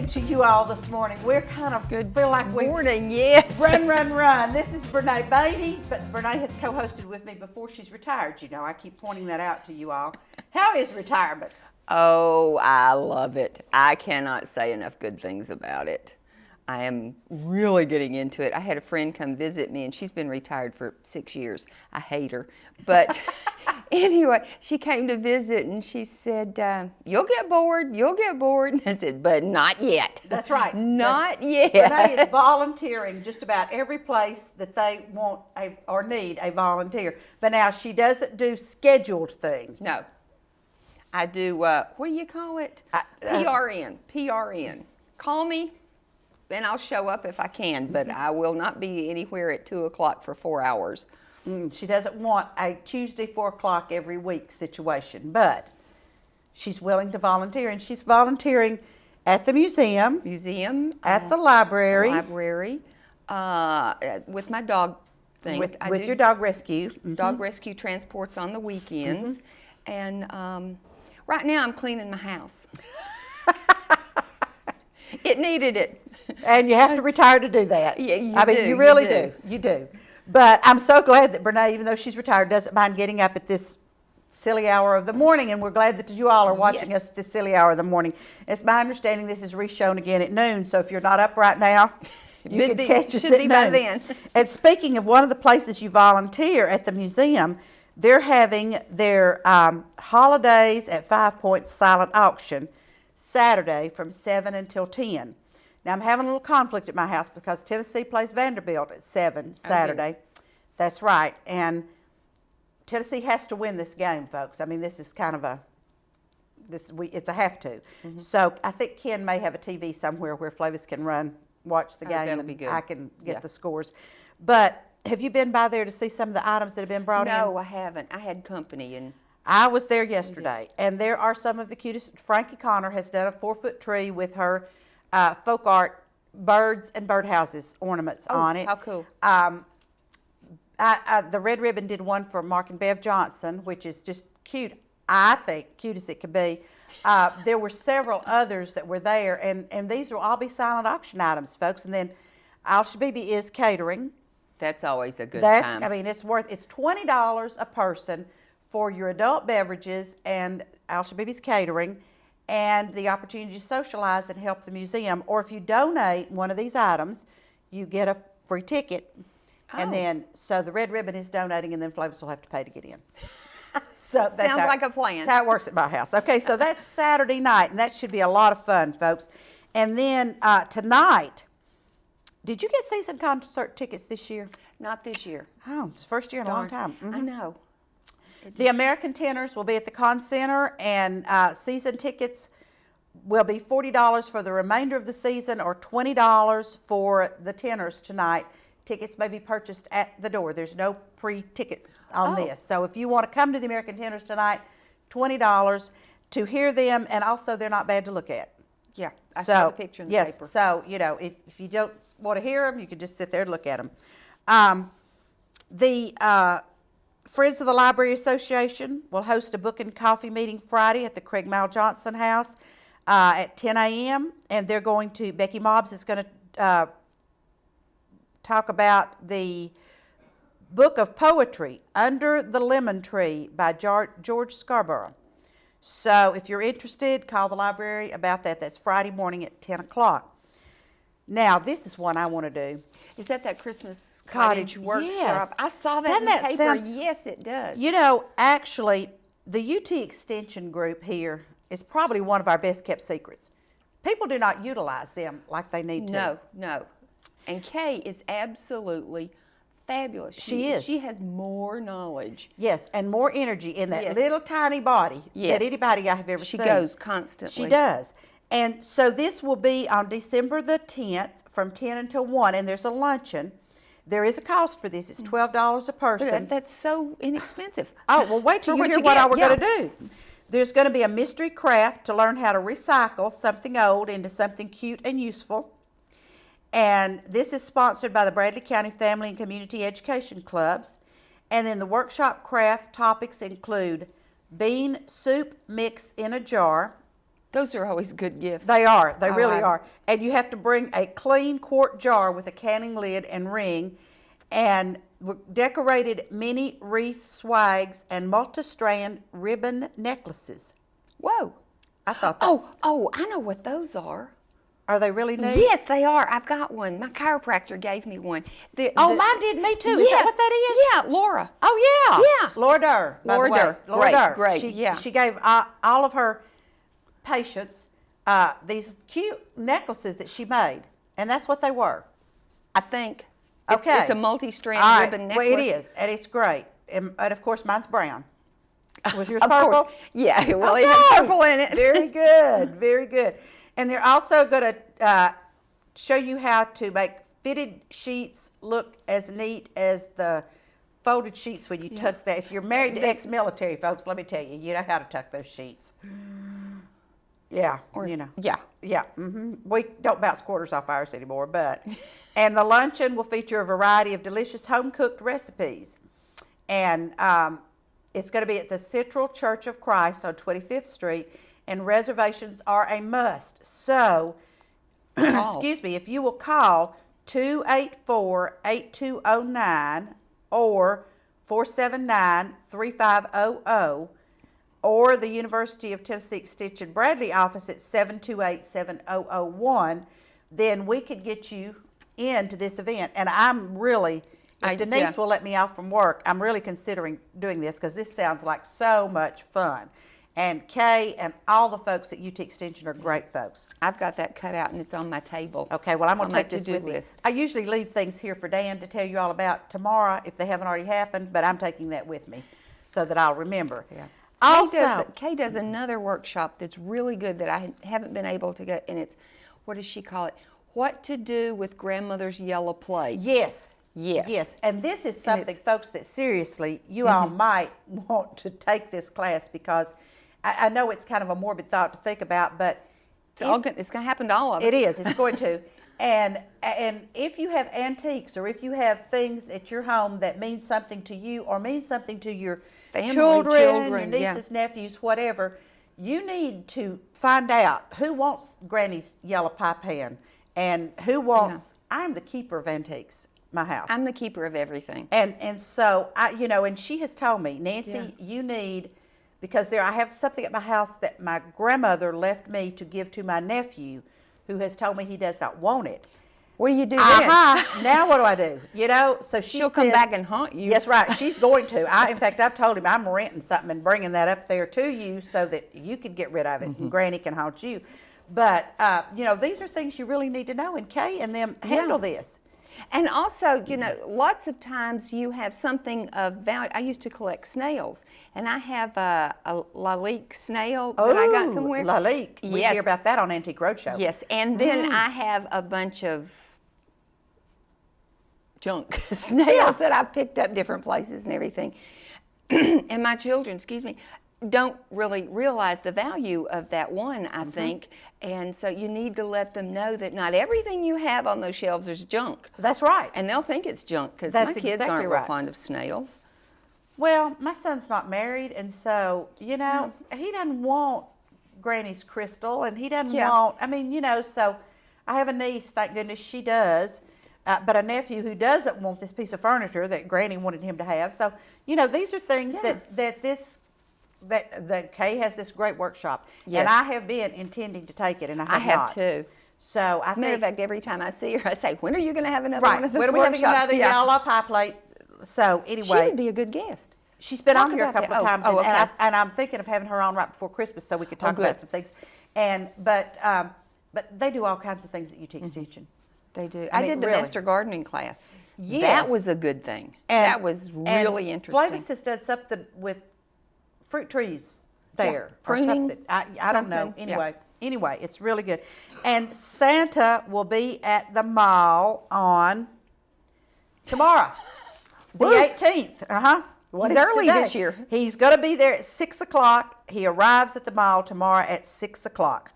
morning to you all this morning. We're kind of feel like we morning, yes. run. This is Brene Beatty, but Brene has co-hosted with me before she's retired. You know, I keep pointing that out to you all. How is retirement? Oh, I love it. I cannot say enough good things about it. I am really getting into it. I had a friend come visit me, and she's been retired for 6 years. I hate her. But anyway, she came to visit, and she said, you'll get bored. And I said, but not yet. That's right. Not yet. Renee is volunteering just about every place that they want or need a volunteer. But now she doesn't do scheduled things. No. I do, what do you call it? PRN. Call me. And I'll show up if I can, but I will not be anywhere at 2 o'clock for 4 hours. She doesn't want a Tuesday 4 o'clock every week situation, but she's willing to volunteer, and she's volunteering at the museum, at the library, with my dog things. With your dog rescue. Dog rescue transports on the weekends, and right now I'm cleaning my house. It needed it. And you have to retire to do that. Yeah, you really do. You do. But I'm so glad that Brene, even though she's retired, doesn't mind getting up at this silly hour of the morning, and we're glad that you all are watching us at this silly hour of the morning. It's my understanding this is reshown again at noon, so if you're not up right now, you can catch us at noon. By then. And speaking of one of the places you volunteer at the museum, they're having their Holidays at 5 Points silent auction Saturday from 7 until 10. Now, I'm having a little conflict at my house because Tennessee plays Vanderbilt at 7 Saturday. That's right. And Tennessee has to win this game, folks. I mean, this is kind of it's a have to. So I think Ken may have a TV somewhere where Flavis can watch the game, and I can get the scores. But have you been by there to see some of the items that have been brought in? No, I haven't. I had company. And I was there yesterday, and there are some of the cutest. Frankie Connor has done a 4-foot tree with her folk art birds and birdhouses ornaments on it. How cool. The Red Ribbon did one for Mark and Bev Johnson, which is just cute. I think cute as it could be. There were several others that were there, and these will all be silent auction items, folks. And then Al Shabibi is catering. That's always a good time. I mean, it's $20 a person for your adult beverages and Al Shabibi's catering, and the opportunity to socialize and help the museum. Or if you donate one of these items, you get a free ticket. And then, so the Red Ribbon is donating, and then Flavis will have to pay to get in. So that's Sounds like a plan. That's how it works at my house. Okay, so that's Saturday night, and that should be a lot of fun, folks. And then tonight, did you get season concert tickets this year? Not this year. Oh, it's the first year in a long time. I know. The American Tenors will be at the Con Center, and season tickets will be $40 for the remainder of the season or $20 for the Tenors tonight. Tickets may be purchased at the door. There's no pre-tickets on this. So if you want to come to the American Tenors tonight, $20 to hear them, and also they're not bad to look at. Yeah, I saw the picture in the paper. Yes, so, you know, if you don't want to hear them, you can just sit there and look at them. The Friends of the Library Association will host a book and coffee meeting Friday at the Craig Mal Johnson House at 10 a.m. And they're going to, Becky Mobbs is going to talk about the book of poetry, Under the Lemon Tree by George Scarborough. So if you're interested, call the library about that. That's Friday morning at 10 o'clock. Now, this is one I want to do. Is that Christmas cottage workshop? Yes. I saw that in the paper. Yes, it does. You know, actually, the UT Extension group here is probably one of our best kept secrets. People do not utilize them like they need to. No. And Kay is absolutely fabulous. She is. She has more knowledge. Yes, and more energy in that little tiny body that anybody I have ever seen. She goes constantly. She does. And so this will be on December the 10th from 10 until 1, and there's a luncheon. There is a cost for this. It's $12 a person. That's so inexpensive. Oh, well, wait till you hear what we're going to do. There's going to be a mystery craft to learn how to recycle something old into something cute and useful. And this is sponsored by the Bradley County Family and Community Education Clubs. And then the workshop craft topics include bean soup mix in a jar. Those are always good gifts. They are. They I really like are. And you have to bring a clean quart jar with a canning lid and ring, and decorated mini wreath swags and multi-strand ribbon necklaces. Whoa. I thought that's... Oh, I know what those are. Are they really neat? Yes, they are. I've got one. My chiropractor gave me one. Mine did me too. Is that what that is? Yeah, Laura. Oh, yeah. Yeah. Laura Durr. Laura Durr. Laura Durr. Great, She gave all of her patients these cute necklaces that she made, and that's what they were. I think. Okay. It's a multi-strand ribbon necklace. Well, it is, and it's great. And of course, mine's brown. Was yours Of purple? course. Yeah, well, it Okay. has purple in it. Very good, very good. And they're also going to show you how to make fitted sheets look as neat as the folded sheets when you tuck that. If you're married to ex-military folks, let me tell you, you know how to tuck those sheets. Yeah, Yeah. Yeah, we don't bounce quarters off ours anymore, but. And the luncheon will feature a variety of delicious home-cooked recipes. And it's going to be at the Central Church of Christ on 25th Street, and reservations are a must. So, excuse me, if you will call 284-8209 or 479-3500, or the University of Tennessee Extension Bradley office at 728-7001, then we could get you into this event. And I'm really, if Denise will let me off from work, I'm really considering doing this because this sounds like so much fun. And Kay and all the folks at UT Extension are great folks. I've got that cut out and it's on my table. Okay, well, I'm going to On my take this to-do with me. list. I usually leave things here for Dan to tell you all about tomorrow if they haven't already happened, but I'm taking that with me so that I'll remember. Yeah. Also, Kay does another workshop that's really good that I haven't been able to get, and it's, what does she call it? What to do with grandmother's yellow plate. yes. Yes. Yes, and this is something, folks, that seriously, you all might want to take this class because I know it's kind of a morbid thought to think about, but It's going to happen to all of us. it is. It's going to. And if you have antiques or if you have things at your home that mean something to you or mean something to your Family, children, your yeah. nieces, nephews, whatever, you need to find out who wants Granny's yellow pie pan and who wants. I'm the keeper of antiques. My house. I'm the keeper of everything. And so and she has told me, Nancy, you need, because I have something at my house that my grandmother left me to give to my nephew, who has told me he does not want it. What do you do then? Now what do I do? So She'll come back and haunt you. Yes, right. She's going to. In fact, I've told him I'm renting something and bringing that up there to you so that you could get rid of it and Granny can haunt you. But these are things you really need to know, and Kay and them handle this. And also, lots of times you have something of value. I used to collect snails, and I have a Lalique snail that I got somewhere. Lalique. We Yes. hear about that on Antique Roadshow. Yes, and then I have a bunch of junk snails that I've picked up different places and everything. And my children, don't really realize the value of that one, I think. And so you need to let them know that not everything you have on those shelves is junk. That's right. And they'll think it's junk because my That's kids exactly aren't right. real fond of snails. Well, my son's not married, and so, he doesn't want Granny's crystal, and he doesn't want, so I have a niece, thank goodness she does, but a nephew who doesn't want this piece of furniture that Granny wanted him to have. So, these are things that Kay has this great workshop, and I have been intending to take it, and I have not. Too. So I As a matter of think, fact, every time I see her, I say, when are you going to have another one right, of those when are we having workshops? another yellow pie plate? So She anyway, would be a good guest. she's been Talk on here a about couple that. of times, Oh, and, okay. and I'm thinking of having her on right before Christmas so we could talk good. about some things. But they do all kinds of things at UT Extension. They do. I I mean, did the really. master gardening class. Yes. That was a good thing. That was really interesting. Flavis has done something with fruit trees there. Or pruning, something. I don't know. something, yeah. Anyway, it's really good. And Santa will be at the mall on tomorrow, the 18th. What He's is early today? this year. He's going to be there at 6 o'clock. He arrives at the mall tomorrow at 6 o'clock.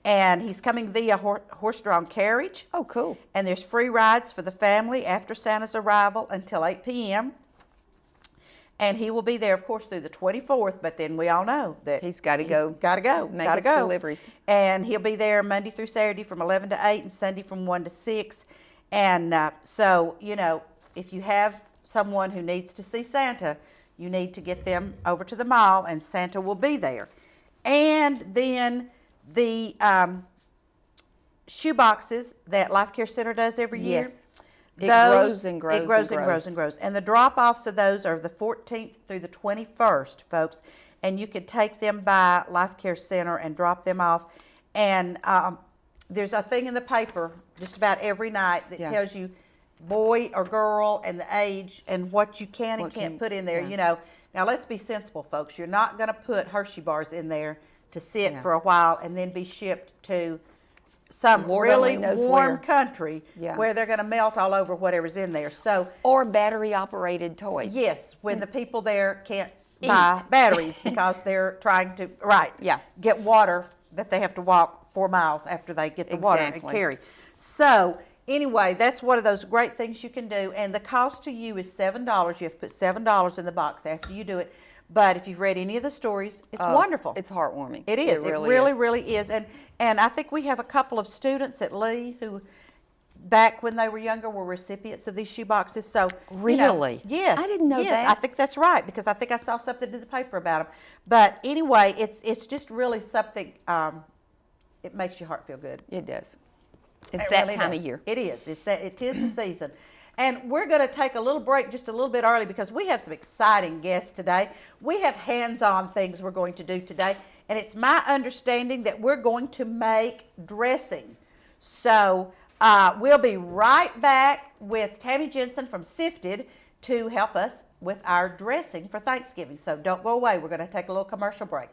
And he's coming via horse-drawn carriage. Oh, cool. And there's free rides for the family after Santa's arrival until 8 p.m. And he will be there, of course, through the 24th, but then we all know that He's gotta go Got to go. make Got to his go. deliveries. And he'll be there Monday through Saturday from 11 to 8 and Sunday from 1 to 6. And so, you know, if you have someone who needs to see Santa, you need to get them over to the mall, and Santa will be there. And then the shoe boxes that Life Care Center does every year. Yes. It grows and grows It grows and and grows and grows. And the drop-offs of those are the 14th through the 21st, folks. And you can take them by Life Care Center and drop them off. And there's a thing in the paper just about every night that tells you boy or girl and the age and what you can and can't put in there, you know. Now, let's be sensible, folks. You're not going to put Hershey bars in there to sit for a while and then be shipped to some Lord really only knows warm where. country where they're going to melt all over whatever's in there. So, Or battery-operated toys. yes, when the people there can't buy batteries because they're trying to get water that they have to walk 4 miles after they get the water and carry. So anyway, that's one of those great things you can do, and the cost to you is $7. You have to put $7 in the box after you do it. But if you've read any of the stories, it's wonderful. It's heartwarming. It is. It really is. And I think we have a couple of students at Lee who, back when they were younger, were recipients of these shoe boxes. So Really? Yes. I didn't know that. I think that's right, because I think I saw something in the paper about them. But anyway, it's just really something. It makes your heart feel good. It does. It's that time of year. It is. It is the season. And we're going to take a little break just a little bit early because we have some exciting guests today. We have hands-on things we're going to do today. And it's my understanding that we're going to make dressing. So we'll be right back with Tammy Jensen from Sifted to help us with our dressing for Thanksgiving. So don't go away. We're going to take a little commercial break.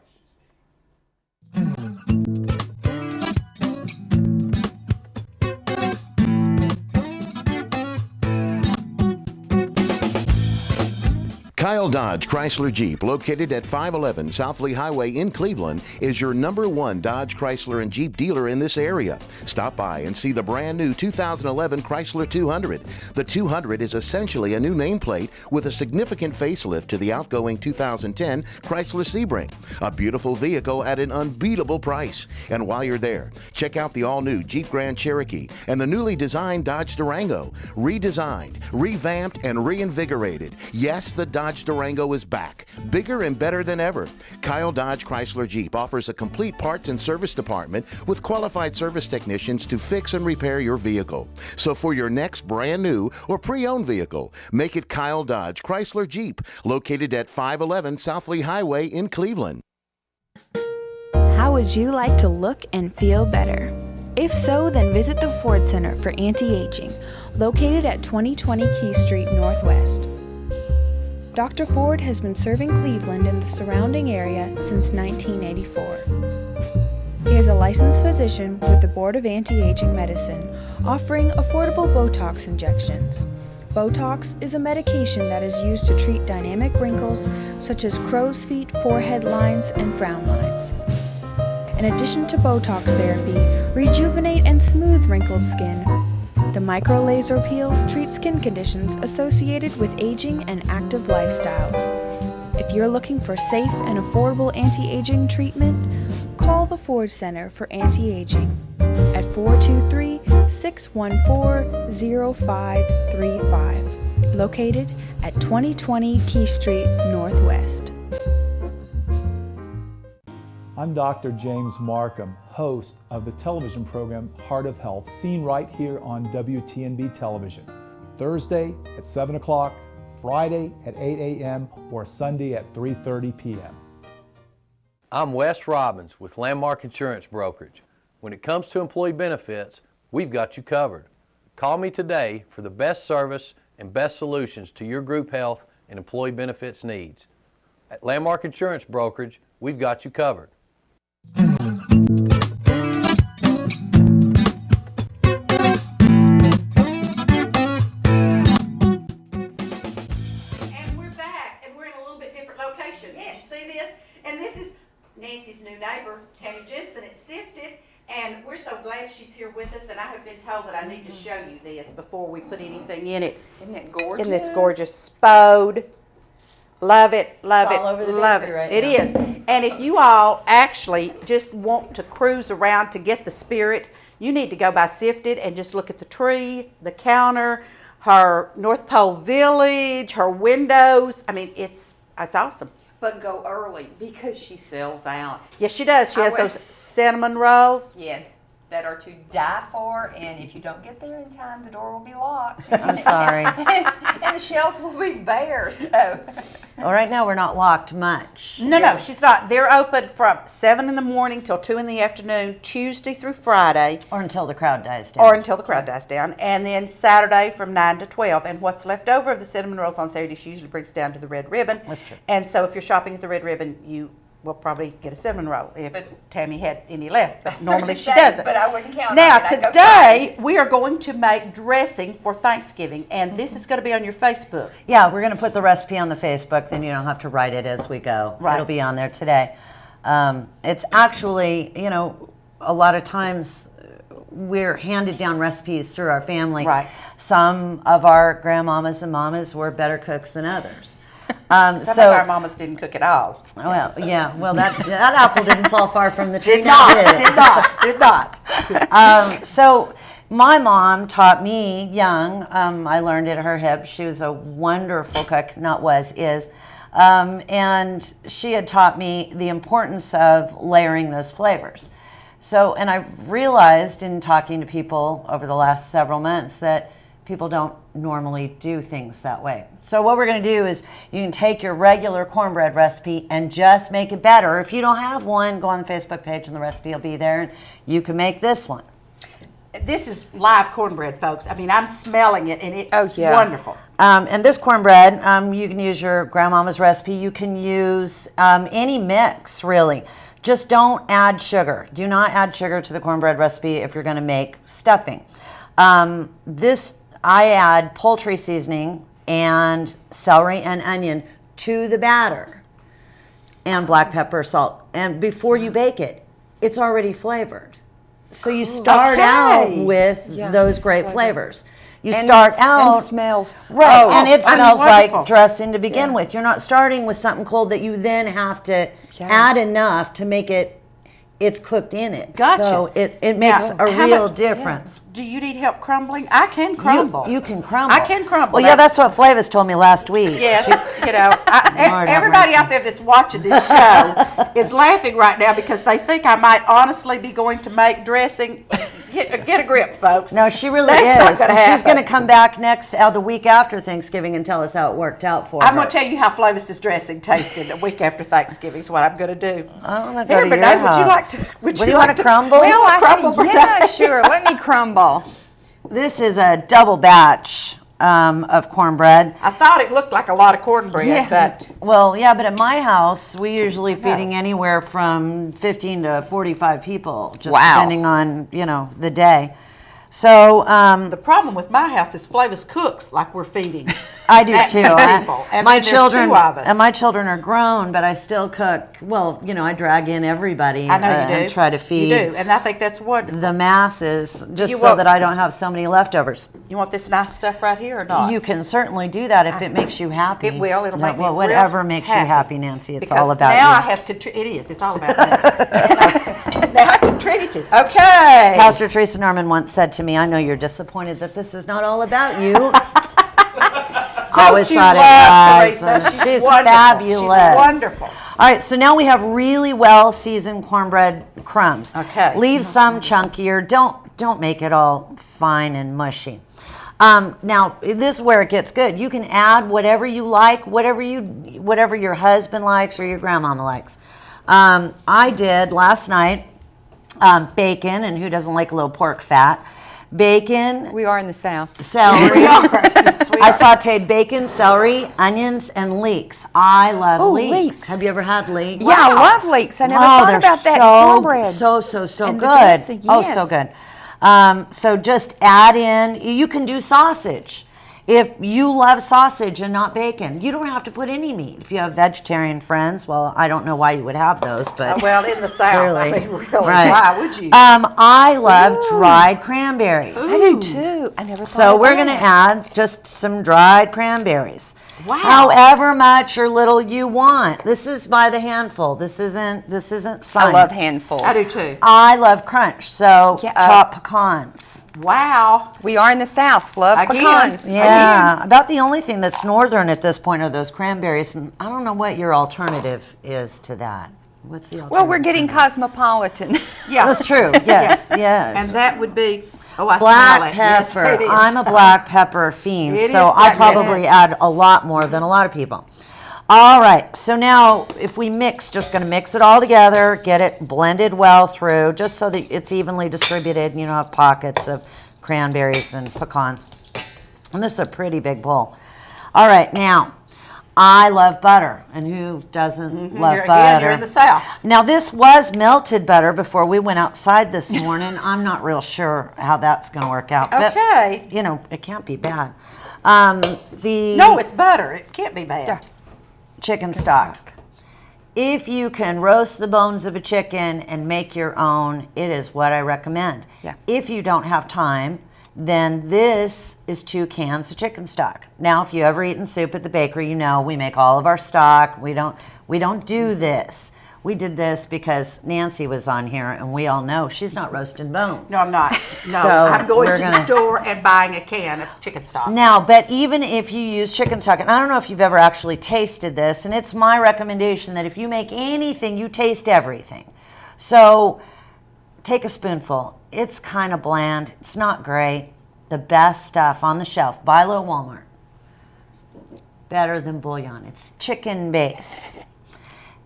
Kyle Dodge Chrysler Jeep, located at 511 South Lee Highway in Cleveland, is your #1 Dodge Chrysler and Jeep dealer in this area. Stop by and see the brand new 2011 Chrysler 200. The 200 is essentially a new nameplate with a significant facelift to the outgoing 2010 Chrysler Sebring. A beautiful vehicle at an unbeatable price. And while you're there, check out the all-new Jeep Grand Cherokee and the newly designed Dodge Durango. Redesigned, revamped, and reinvigorated. Yes, the Dodge Durango is back, bigger and better than ever. Kyle Dodge Chrysler Jeep offers a complete parts and service department with qualified service technicians to fix and repair your vehicle. So for your next brand new or pre-owned vehicle, make it Kyle Dodge Chrysler Jeep, located at 511 South Lee Highway in Cleveland. How would you like to look and feel better? If so, then visit the Ford Center for Anti-Aging, located at 2020 Key Street Northwest. Dr. Ford has been serving Cleveland and the surrounding area since 1984. He is a licensed physician with the Board of Anti-Aging Medicine, offering affordable Botox injections. Botox is a medication that is used to treat dynamic wrinkles such as crow's feet, forehead lines, and frown lines. In addition to Botox therapy, rejuvenate and smooth wrinkled skin. The micro-laser peel treats skin conditions associated with aging and active lifestyles. If you're looking for safe and affordable anti-aging treatment, call the Ford Center for Anti-Aging at 423-614-0535, located at 2020 Key Street Northwest. I'm Dr. James Markham, host of the television program Heart of Health, seen right here on WTNB television, Thursday at 7 o'clock, Friday at 8 a.m., or Sunday at 3:30 p.m. I'm Wes Robbins with Landmark Insurance Brokerage. When it comes to employee benefits, we've got you covered. Call me today for the best service and best solutions to your group health and employee benefits needs. At Landmark Insurance Brokerage, we've got you covered. And we're back, and we're in a little bit different location. Yes. You see this? And this is Nancy's new neighbor, Tammy Jensen at Sifted, and we're so glad she's here with us, and I have been told that I need to show you this before we put anything in it. Isn't it gorgeous? In this gorgeous spode Love it, love It's it, all over the love bakery it. right It now. is. And if you all actually just want to cruise around to get the spirit, you need to go by Sifted and just look at the tree, the counter, her North Pole Village, her windows. I mean, it's awesome. But go early because she sells out. Yes, she does. She I has went- those cinnamon rolls. Yes, that are to die for, and if you don't get there in time, the door will be locked. I'm sorry. And the shelves will be bare, so. Well, right now we're not locked much. No, she's not. They're open from 7 in the morning till 2 in the afternoon, Tuesday through Friday, Or until the crowd dies down. or until the crowd dies down, and then Saturday from 9 to 12. And what's left over of the cinnamon rolls on Saturday, she usually brings down to the Red Ribbon. That's true. And so if you're shopping at the Red Ribbon, you will probably get a cinnamon roll if Tammy had any left. But normally she doesn't. But I wouldn't count Now, on it. I'd go today, we are going to make dressing for Thanksgiving, and this is going to be on your Facebook. Yeah, we're going to put the recipe on the Facebook, then you don't have to write it as we go. Right. It'll be on there today. It's actually, a lot of times we're handed down recipes through our family. Right. Some of our grandmamas and mamas were better cooks than others. Some of our mamas didn't cook at all. Well, yeah. Well, that apple didn't fall far from the tree. Did now, not, did it? did not. So my mom taught me young. I learned at her hip. She was a wonderful cook. Is. And she had taught me the importance of layering those flavors. So, and I've realized in talking to people over the last several months that people don't normally do things that way. So what we're going to do is you can take your regular cornbread recipe and just make it better. If you don't have one, go on the Facebook page and the recipe will be there and you can make this one. This is live cornbread, folks. I mean, I'm smelling it, and it's wonderful. And this cornbread, you can use your grandmama's recipe. You can use any mix, really. Just don't add sugar. Do not add sugar to the cornbread recipe if you're going to make stuffing. I add poultry seasoning and celery and onion to the batter and black pepper, salt. And before you bake it, it's already flavored. So you start out with those great flavors. You start out And smells. right, and it I mean, smells wonderful. like dressing to begin with. You're not starting with something cold that you then have to add enough to make it's cooked in it. Gotcha. So it makes Now, a how real much- difference. Do you need help crumbling? I can crumble. You can crumble. I can crumble. Well, yeah, that's what Flavis told me last week. Yes, Lord have everybody mercy. out there that's watching this show is laughing right now because they think I might honestly be going to make dressing. Get a grip, folks. No, she really That's not is. gonna And she's happen. going to come back the week after Thanksgiving and tell us how it worked out for her. I'm going to tell you how Flavis's dressing tasted a week after Thanksgiving. Is what I'm going to do. I want to Here, go to your Renee, would you like house. to? Would you want to crumble? Well, I crumble for yeah, that? sure. Let me crumble. This is a double batch of cornbread. I thought it looked like a lot of cornbread, but Well, yeah, but at my house, we usually feeding anywhere from 15 to 45 people, just Wow. depending on, the day. So the problem with my house is Flavis cooks like we're feeding. I do that too. many people. And my then there's children two of us. and my children are grown, but I still cook. Well, I drag in everybody I know you do. and try to feed You do, and I think that's wonderful. the masses, just You so want- that I don't have so many leftovers. You want this nice stuff right here or not? You can certainly do that if it makes you happy. It will. It'll make me well, whatever real makes happy. you happy, Nancy. It's Because all about now you. I have it is. It's all about me. Now I contributed. Okay. Pastor Teresa Norman once said to me, "I know you're disappointed that this is not all about you." Always you thought love it was. Teresa? and She's She's wonderful. fabulous. She's wonderful. All right, so now we have really well seasoned cornbread crumbs. Okay. Leave some chunkier. Don't make it all fine and mushy. Now this is where it gets good. You can add whatever you like, whatever your husband likes or your grandmama likes. I did last night bacon, and who doesn't like a little pork fat? Bacon, We are in the South. celery. Yes, we I are. sauteed bacon, celery, onions, and leeks. I love Ooh, leeks. leeks. Have you ever had leeks? Yeah, I love leeks. I never Oh, thought they're about that so, cornbread. So And the good. dressing, Oh, yes. so good. So just add in, you can do sausage. If you love sausage and not bacon, you don't have to put any meat. If you have vegetarian friends, well, I don't know why you would have those, but Well, in the South, clearly. I mean, really, Right. why would you? I love dried cranberries. I do too. I never thought So of we're that. going to add just some dried cranberries. Wow. However much or little you want. This is by the handful. This isn't science. I love handfuls. I do too. I love crunch, so chop pecans. Wow. We are in the South. Love Again. pecans. Yeah, about the only thing that's northern at this point are those cranberries, and I don't know what your alternative is to that. What's the alternative? Well, we're getting cosmopolitan. Yeah. That's true. Yes, yes. And that would be, oh, I smell Black it. Yes, pepper. it is. I'm a black pepper fiend, It so is I black probably pepper. add a lot more than a lot of people. All right, so now if we mix, just going to mix it all together, get it blended well through, just so that it's evenly distributed and you don't have pockets of cranberries and pecans. And this is a pretty big bowl. All right, now, I love butter, and who doesn't love Again, butter? you're in the South. Now, this was melted butter before we went outside this morning. I'm not real sure how that's going to work out. But, Okay. you know, it can't be bad. No, it's butter. It can't be bad. Chicken stock. If you can roast the bones of a chicken and make your own, it is what I recommend. Yeah. If you don't have time, then this is 2 cans of chicken stock. Now, if you ever eaten soup at the bakery, you know we make all of our stock. We don't do this. We did this because Nancy was on here, and we all know she's not roasting bones. No, I'm not. No, So, I'm going we're to the gonna- store and buying a can of chicken stock. Now, but even if you use chicken stock, and I don't know if you've ever actually tasted this, and it's my recommendation that if you make anything, you taste everything. So take a spoonful. It's kind of bland. It's not great. The best stuff on the shelf. Buy low Walmart. Better than bouillon. It's chicken base.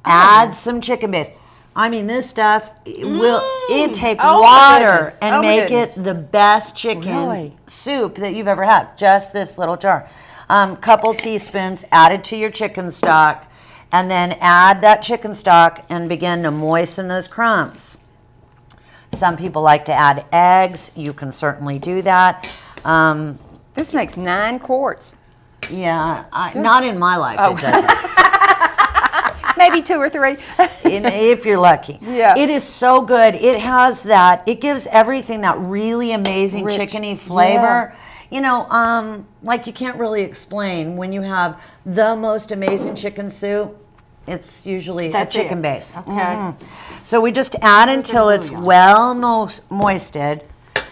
Add some chicken base. I mean, this stuff it take Oh, my water goodness. and Oh, my make goodness. it the best chicken Really? soup that you've ever had. Just this little jar. Couple teaspoons added to your chicken stock, and then add that chicken stock and begin to moisten those crumbs. Some people like to add eggs. You can certainly do that. This makes 9 quarts. Yeah, not in my life Oh. it doesn't. Maybe 2 or 3. If you're lucky. Yeah. It is so good. It has that. It gives everything that really amazing Rich. chickeny flavor. You know, like you can't really explain when you have the most amazing chicken soup. It's usually That's a chicken it. base. Okay. Mhm. So we just add until it's bouillon. well moisted.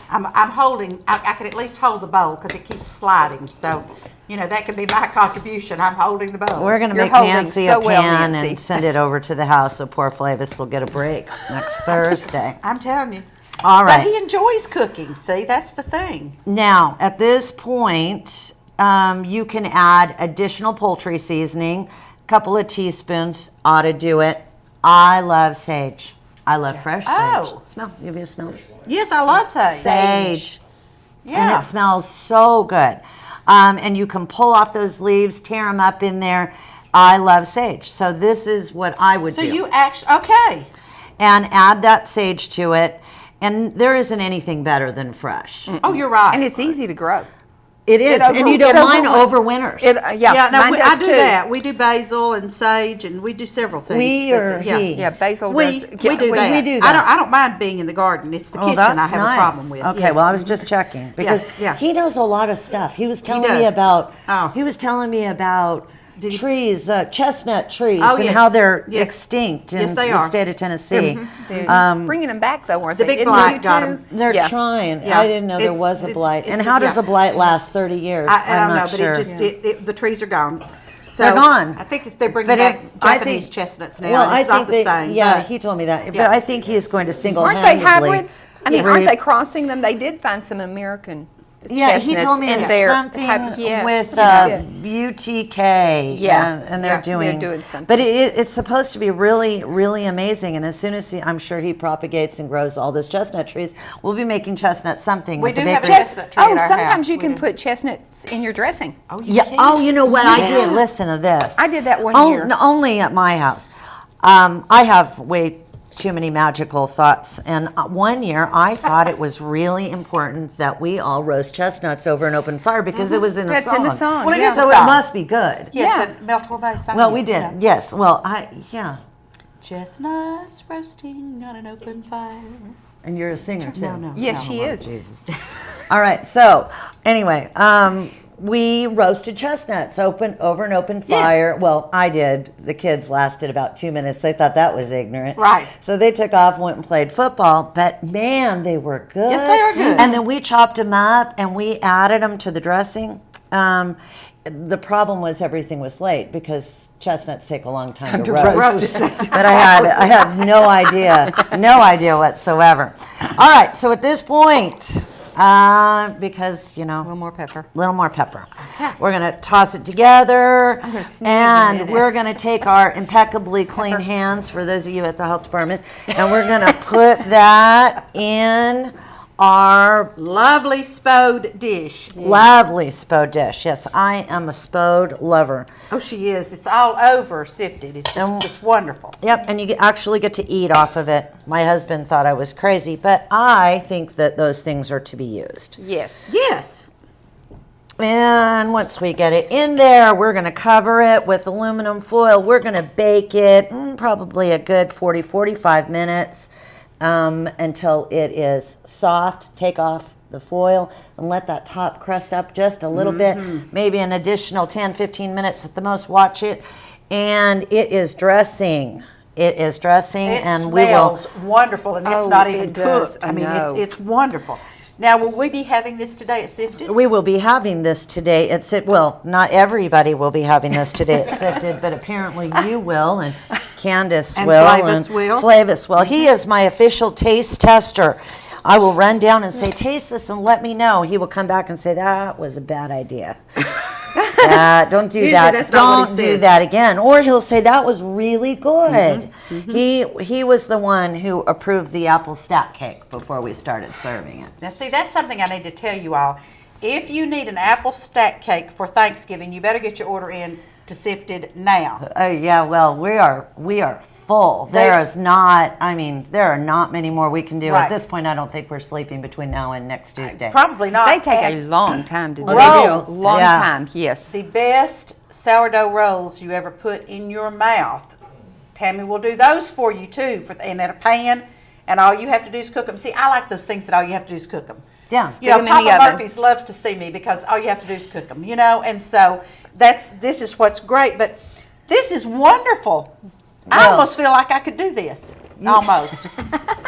I'm holding, I can at least hold the bowl because it keeps sliding. So, you know, that can be my contribution. I'm holding the bowl. We're going to You're make holding Nancy so a well, pan Nancy. and send it over to the house so poor Flavis will get a break next Thursday. I'm telling you. All right. But he enjoys cooking. See, that's the thing. Now, at this point, you can add additional poultry seasoning. A couple of teaspoons ought to do it. I love sage. I love fresh sage. Oh. Smell. Have you smelled it? Yes, I love sage. Sage. And Yeah. it smells so good. And you can pull off those leaves, tear them up in there. I love sage. So this is what I would So do. you actually, okay. And add that sage to it. And there isn't anything better than fresh. Oh, you're right. And it's easy to grow. It is. And you don't mind over winters. yeah, no, mine I does do too. that. We do basil and sage, and we do several things. We that or yeah. he? Yeah, basil We does. do that. we do that. I don't mind being in the garden. It's the kitchen I have a problem with. Okay, Yes. well, I was just checking because yeah. he knows a lot of stuff. He was telling me does. about. Oh. He was telling me about trees, chestnut trees, Oh, and yes. how they're Yes. extinct in Yes, they the are. state of Tennessee. They're bringing them back though, aren't the they? big Isn't blight it got too? 'em. They're Yeah. trying. Yeah. I didn't know there It's- was a it's- blight. it's And a- how does yeah. a blight last 30 years? I I'm don't not know, sure. but the trees are gone. So They're gone. I think they're bringing But back if- I Japanese think- chestnuts now. Well, and I it's think not the they, same. yeah, but- he told me that. Yeah. But I think he is going to Aren't single-handedly. they hybrids? I mean, aren't re- they crossing them? They did find some American Yeah, he told me chestnuts in it's their something with yeah. UTK. Yeah. and they're Yeah, doing. they're doing something. But it's supposed to be really, really amazing. And as soon as I'm sure he propagates and grows all those chestnut trees, we'll be making chestnut something. We with the do have a bakery. chestnut tree Oh, in our sometimes house. you We can do. put chestnuts in your dressing. Oh, you Yeah. can? Oh, you know what I Yeah. did? Listen to this. I did that one year. Only at my house. I have way too many magical thoughts. And one year I thought it was really important that we all roast chestnuts over an open fire because it was in a That's song. in the song. Well, it yeah. is a So it song. must be good. Yes, Yeah. and Meltor Bay sang Well, it, we you did. know. Yes. Well, yeah. Chestnuts roasting on an open fire. And you're a singer too. No. Yes, she is. Jesus. All right. So anyway, we roasted chestnuts over an open fire. Well, I did. The kids lasted about 2 minutes. They thought that was ignorant. Right. So they took off, went and played football. But man, they were good. Yes, they are good. And then we chopped them up and we added them to the dressing. The problem was everything was late because chestnuts take a long time to roast. But I had no idea whatsoever. All right, so at this point, because, you know, A little more pepper. we're going to toss it together, gonna sneeze in a and minute. we're going to take our impeccably clean hands, for those of you at the health department, and we're going to put that in our Lovely spode dish. lovely spode dish. Yes, I am a spode lover. Oh, she is. It's all over sifted. It's just, it's wonderful. Yep, and you actually get to eat off of it. My husband thought I was crazy, but I think that those things are to be used. Yes. Yes. And once we get it in there, we're going to cover it with aluminum foil. We're going to bake it probably a good 40-45 minutes until it is soft. Take off the foil and let that top crust up just a little bit, maybe an additional 10-15 minutes at the most. Watch it, and it is dressing. It is dressing, It and we will. smells wonderful, and it's Oh, not it even does. cooked. I I mean, know. it's wonderful. Now, will we be having this today at Sifted? We will be having this today at Sifted. Well, not everybody will be having this today at Sifted, but apparently you will, and Candace And will. Flavis will. Flavis will. He is my official taste tester. I will run down and say, taste this and let me know. He will come back and say, that was a bad idea. Don't do Usually that. that's not what Don't he do says. that again. Or he'll say, that was really good. He was the one who approved the apple stack cake before we started serving it. Now, see, that's something I need to tell you all. If you need an apple stack cake for Thanksgiving, you better get your order in to Sifted now. Oh yeah, well we are full. There are not many more we can do. Right. At this point, I don't think we're sleeping between now and next Tuesday. Probably not. They take And a long time to do. Rolls. Long Yeah. time, yes. the best sourdough rolls you ever put in your mouth. Tammy will do those for you too, and in a pan, and all you have to do is cook them. See, I like those things that all you have to do is cook them. Yeah. You know, 'em in the Papa oven. Murphy's loves to see me because all you have to do is cook them, you know, and so this is what's great, but this is wonderful. I Well- almost feel like I could do this. Almost.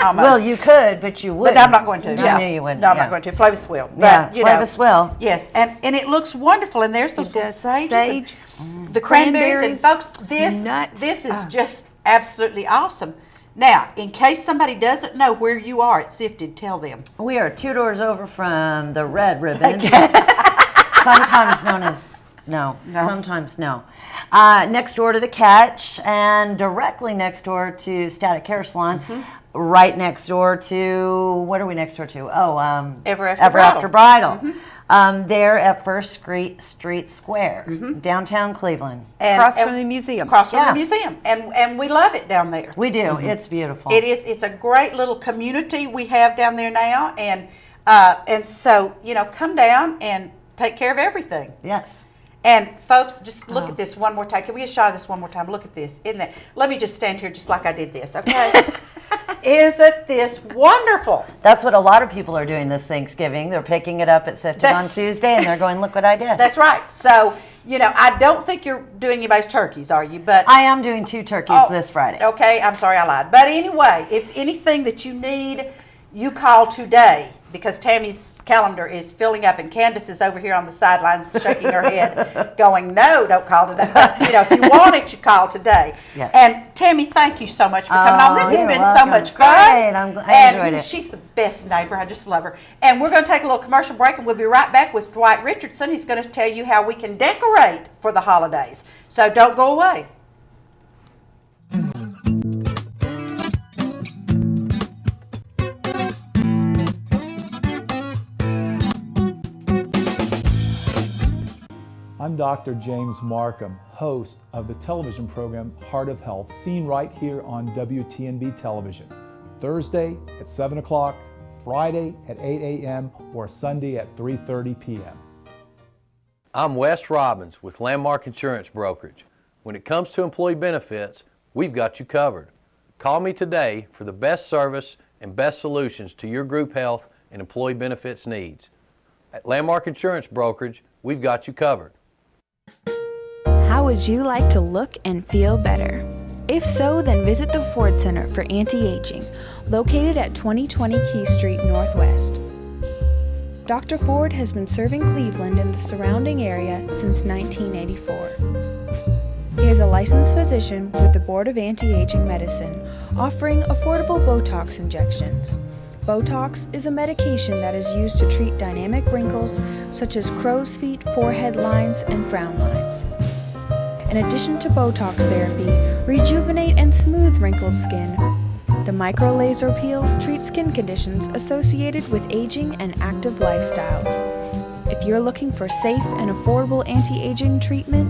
Almost. Well, you could, but you wouldn't. But I'm not going to. I knew you wouldn't. No, I'm yeah. not going to. Flavis will. But, Yeah, you know, Flavis will. Yes, and it looks wonderful, and there's those little does. sages Sage, and the cranberries, and folks, this nuts. is just absolutely awesome. Now, in case somebody doesn't know where you are at Sifted, tell them. We are 2 doors over from the Red Ribbon, sometimes known as sometimes no. Next door to the Catch, and directly next door to Static Hair Salon. Right next door to, what are we next door to? Oh, Ever After Bridal. There at First Street Square, downtown Cleveland. And, Across from the museum. Across from Yeah. the museum, and we love it down there. We do. It's beautiful. It is. It's a great little community we have down there now, and so come down and take care of everything. Yes. And folks, just look at this one more time. Can we get a shot of this one more time? Look at this. Isn't that? Let me just stand here just like I did this, okay? Isn't this wonderful? That's what a lot of people are doing this Thanksgiving. They're picking it up at Sifted on That's- Tuesday, and they're going, look what I did. That's right. So, I don't think you're doing anybody's turkeys, are you? But I am doing 2 turkeys this Friday. Okay, I'm sorry I lied. But anyway, if anything that you need, you call today, because Tammy's calendar is filling up, and Candace is over here on the sidelines shaking her head, going, "No, don't call today." But, if you want it, you call today. Yes. And Tammy, thank you so much for coming on. This has you're been so welcome. much Great. fun. I enjoyed it. She's the best neighbor. I just love her. And we're going to take a little commercial break, and we'll be right back with Dwight Richardson. He's going to tell you how we can decorate for the holidays. So don't go away. I'm Dr. James Markham, host of the television program Heart of Health, seen right here on WTNB television, Thursday at 7 o'clock, Friday at 8 a.m., or Sunday at 3:30 p.m. I'm Wes Robbins with Landmark Insurance Brokerage. When it comes to employee benefits, we've got you covered. Call me today for the best service and best solutions to your group health and employee benefits needs. At Landmark Insurance Brokerage, we've got you covered. How would you like to look and feel better? If so, then visit the Ford Center for Anti-Aging, located at 2020 Key Street Northwest. Dr. Ford has been serving Cleveland and the surrounding area since 1984. He is a licensed physician with the Board of Anti-Aging Medicine, offering affordable Botox injections. Botox is a medication that is used to treat dynamic wrinkles such as crow's feet, forehead lines, and frown lines. In addition to Botox therapy, rejuvenate and smooth wrinkled skin. The micro-laser peel treats skin conditions associated with aging and active lifestyles. If you're looking for safe and affordable anti-aging treatment,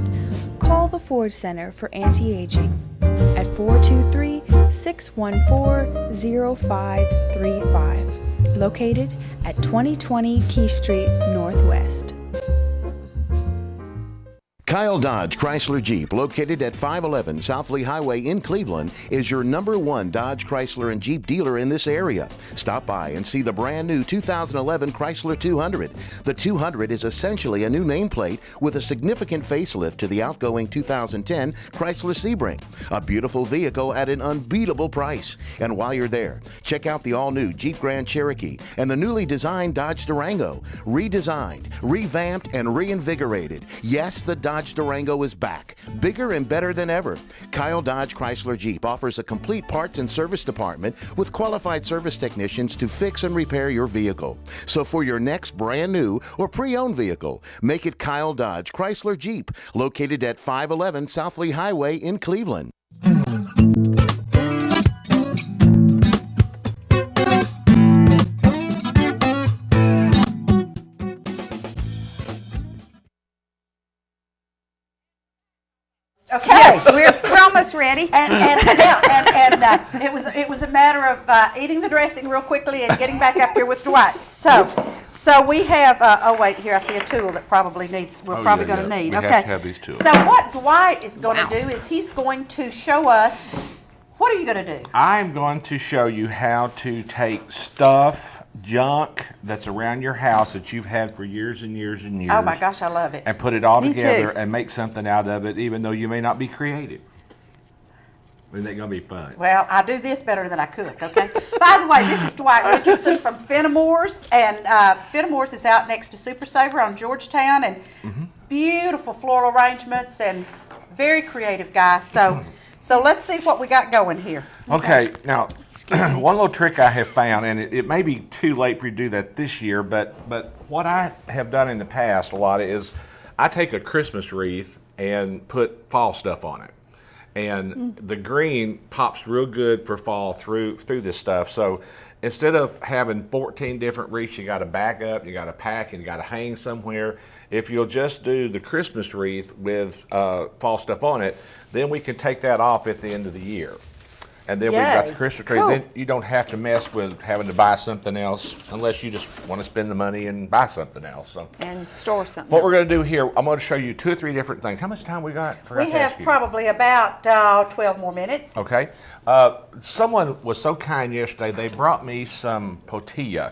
call the Ford Center for Anti-Aging at 423-614-0535, located at 2020 Key Street Northwest. Kyle Dodge Chrysler Jeep, located at 511 South Lee Highway in Cleveland, is your #1 Dodge Chrysler and Jeep dealer in this area. Stop by and see the brand new 2011 Chrysler 200. The 200 is essentially a new nameplate with a significant facelift to the outgoing 2010 Chrysler Sebring. A beautiful vehicle at an unbeatable price. And while you're there, check out the all-new Jeep Grand Cherokee and the newly designed Dodge Durango. Redesigned, revamped, and reinvigorated. Yes, the Dodge Durango is back, bigger and better than ever. Kyle Dodge Chrysler Jeep offers a complete parts and service department with qualified service technicians to fix and repair your vehicle. So for your next brand new or pre-owned vehicle, make it Kyle Dodge Chrysler Jeep, located at 511 South Lee Highway in Cleveland. Okay. We're almost ready. It was a matter of eating the dressing real quickly and getting back up here with Dwight. So we have. Oh wait, here I see a tool that probably needs. We're probably going to need. We okay. have to have these tools. So what Dwight is going to do is he's going to show us. What are you going to do? I'm going to show you how to take stuff, junk that's around your house that you've had for years and years and years. Oh my gosh, I love it. And put it all Me together too. and make something out of it, even though you may not be creative. Isn't that going to be fun? Well, I do this better than I cook, okay? By the way, this is Dwight Richardson from Fenimore's, and Fenimore's is out next to Super Saver on Georgetown, and beautiful floral arrangements and very creative guy. So let's see what we got going here. Okay, now, one little trick I have found, and it may be too late for you to do that this year, but what I have done in the past a lot is I take a Christmas wreath and put fall stuff on it. And the green pops real good for fall through this stuff. So instead of having 14 different wreaths, you got to back up, you got to pack, and you got to hang somewhere. If you'll just do the Christmas wreath with fall stuff on it, then we can take that off at the end of the year. And then we've got the Yay. Christmas tree. Cool. Then you don't have to mess with having to buy something else unless you just want to spend the money and buy something else. So And store something. what we're going to do here, I'm going to show you 2 or 3 different things. How much time we got? Forgot We to have ask you. probably about 12 more minutes. Okay. Someone was so kind yesterday, they brought me some potilla.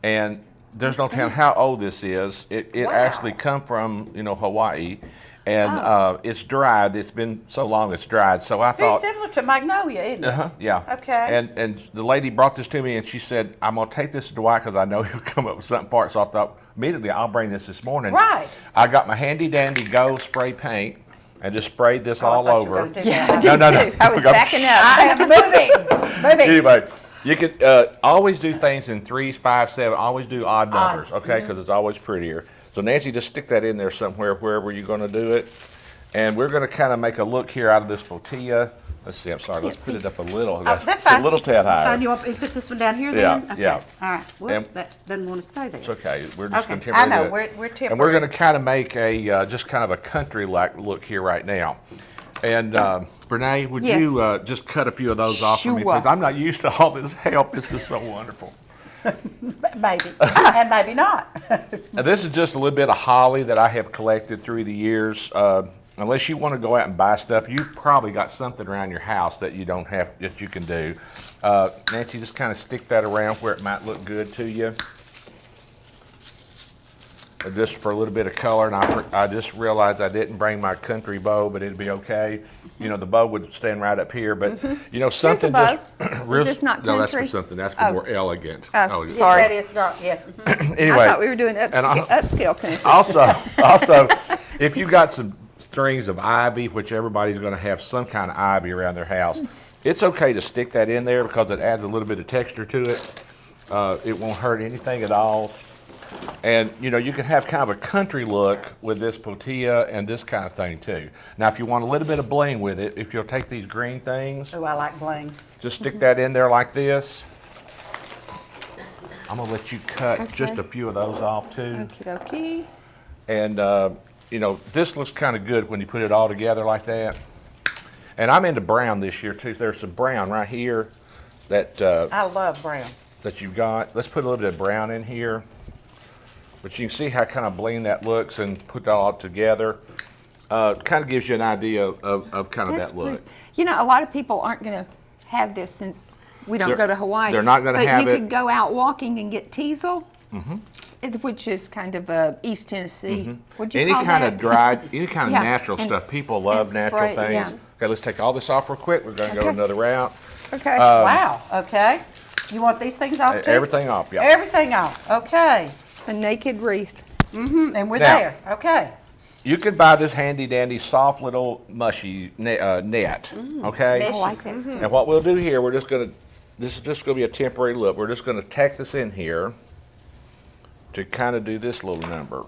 And there's no telling how old this is. It Wow. actually come from, Hawaii. And it's dried. It's been so long it's dried. So I Very thought, similar to magnolia, isn't it? yeah. Okay. And the lady brought this to me and she said, I'm going to take this to Dwight because I know he'll come up with something for it. So I thought, immediately, I'll bring this morning. Right. I got my handy dandy Go spray paint and just sprayed this all I thought you were over. gonna do that. No. I was backing up. I am moving. Anyway, you could always do things in 3s, 5s, 7. Always do odd numbers, okay? Because it's always prettier. So Nancy, just stick that in there somewhere, wherever you're going to do it. And we're going to kind of make a look here out of this tortilla. Let's see, I'm sorry, let's put it up a little. Oh, that's It's fine. a little tad That's higher. fine. You want me to put this one down here Yeah, then? Okay. yeah. All right. Well, And- that doesn't want to stay there. It's okay. We're just Okay, going to I temporarily know. do it. We're And temporary. we're going to kind of make a just kind of a country-like look here right now. And Brene, would Yes. you just cut a few of those off for me? Sure. Because I'm not used to all this help. It's just so wonderful. Maybe. And maybe not. Now, this is just a little bit of holly that I have collected through the years. Unless you want to go out and buy stuff, you've probably got something around your house that you don't have, that you can do. Nancy, just kind of stick that around where it might look good to you. just for a little bit of color, and I just realized I didn't bring my country bow, but it'd be okay. You know, the bow would stand right up here, but you know, something bow. just real. Is this not No, that's for country? something. That's for more elegant. Sorry. That is not, yes. Anyway, I thought we were doing upscale country. Also, if you got some strings of ivy, which everybody's going to have some kind of ivy around their house, it's okay to stick that in there because it adds a little bit of texture to it. It won't hurt anything at all. And you know, you can have kind of a country look with this potilla and this kind of thing too. Now, if you want a little bit of bling with it, if you'll take these green things, Oh, I like bling. just stick that in there like this. I'm gonna let you cut just a few of those off too. Okie dokie. And you know, this looks kind of good when you put it all together like that. And I'm into brown this year too. There's some brown right here that I love brown. that you've got. Let's put a little bit of brown in here. But you can see how kind of bling that looks and put that all together. Kind of gives you an idea of kind of that look. Pretty. You know, a lot of people aren't going to have this since we don't go to Hawaii. They're not gonna have But you it. could go out walking and get teasel, which is kind of East Tennessee. What'd you Any call kind that? of dried, any kind of Yeah, natural and stuff. People s- love and natural spray, things. yeah. Okay, let's take all this off real quick. We're going to go Okay. another route. Okay. Wow, okay. You want these things off too? Everything off, yeah. Everything off, okay. A naked wreath. And we're Now- there, okay. You could buy this handy dandy soft little mushy net, okay? I like this. And what we'll do here, we're just gonna, this is just gonna be a temporary look. We're just gonna tack this in here to kind of do this little number.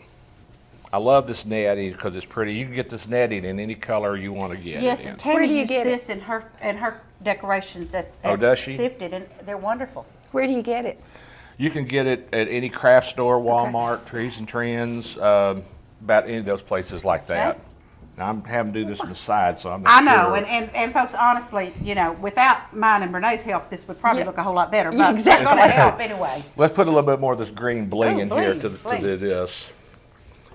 I love this netting because it's pretty. You can get this netting in any color you want to get Yes, it in. and Where Tammy do you used get it? this in her decorations at Oh, does she? Sifted, and they're wonderful. Where do you get it? You can get it at any craft store, Walmart, Trees and Trends, about any of those places like that. Okay. Now, I'm having to do this on the side, so I'm not I sure. know, and folks, honestly, you know, without mine and Renee's help, this would probably Yeah. look a whole lot better, Yeah, but exactly. it's gonna help anyway. Let's put a little bit more of this green bling Oh, in here bling, to bling. this.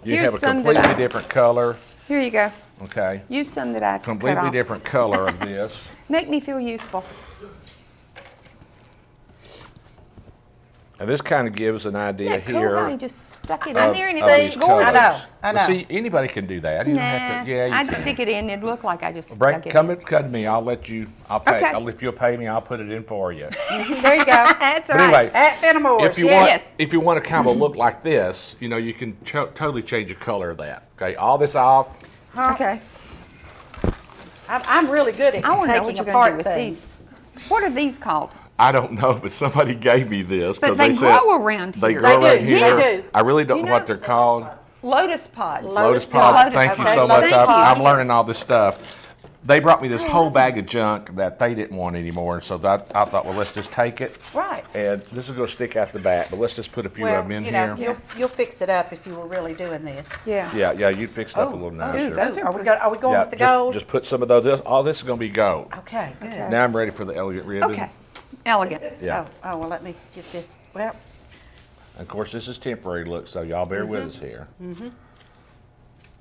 You Here's have a some that completely I- different color, Here you go. okay? Use some that I cut Completely off. different color of this. Make me feel useful. Now this kind of gives an idea Isn't that cool here. how he just stuck it in of- there and of it these looks gorgeous? I know, colors. I But know. see, anybody can do that. You don't have to, yeah. you I'd can. stick it in. It'd look like I just Break, stuck it come in. and cut me. I'll let you. I'll pay. Okay. If you'll pay me, I'll put it in for you. There you go. That's But right. anyway, At Fenimore's, if you yes. want, if you want to kind of look like this, you know, you can totally change the color of that. Okay, all this off. Okay. I'm really good at I want to know what taking you're going to apart do with things. these. What are these called? I don't know, but somebody gave me this But because they said grow around they here. grow They right do, here. they do. I really don't You know what know- they're called. Lotus pods. Lotus pod. pods. Thank you Okay, so much. lotus I'm pods. learning all this stuff. They brought me this whole bag of junk that they didn't want anymore, so I thought, well, let's just take it. Right. And this is going to stick out the back, but let's just put a few Well, of them in you know, here. you'll fix it up if you were really doing this. Yeah. Yeah, you fixed it up a little nicer. those are Are we going Yeah, with the gold? Just put some of those. All this is going to be gold. Okay, good. Now I'm ready for the elegant ribbon. Okay. Elegant. Yeah. Oh, well, let me get this. Well, And of course, this is temporary look, so y'all bear with us here.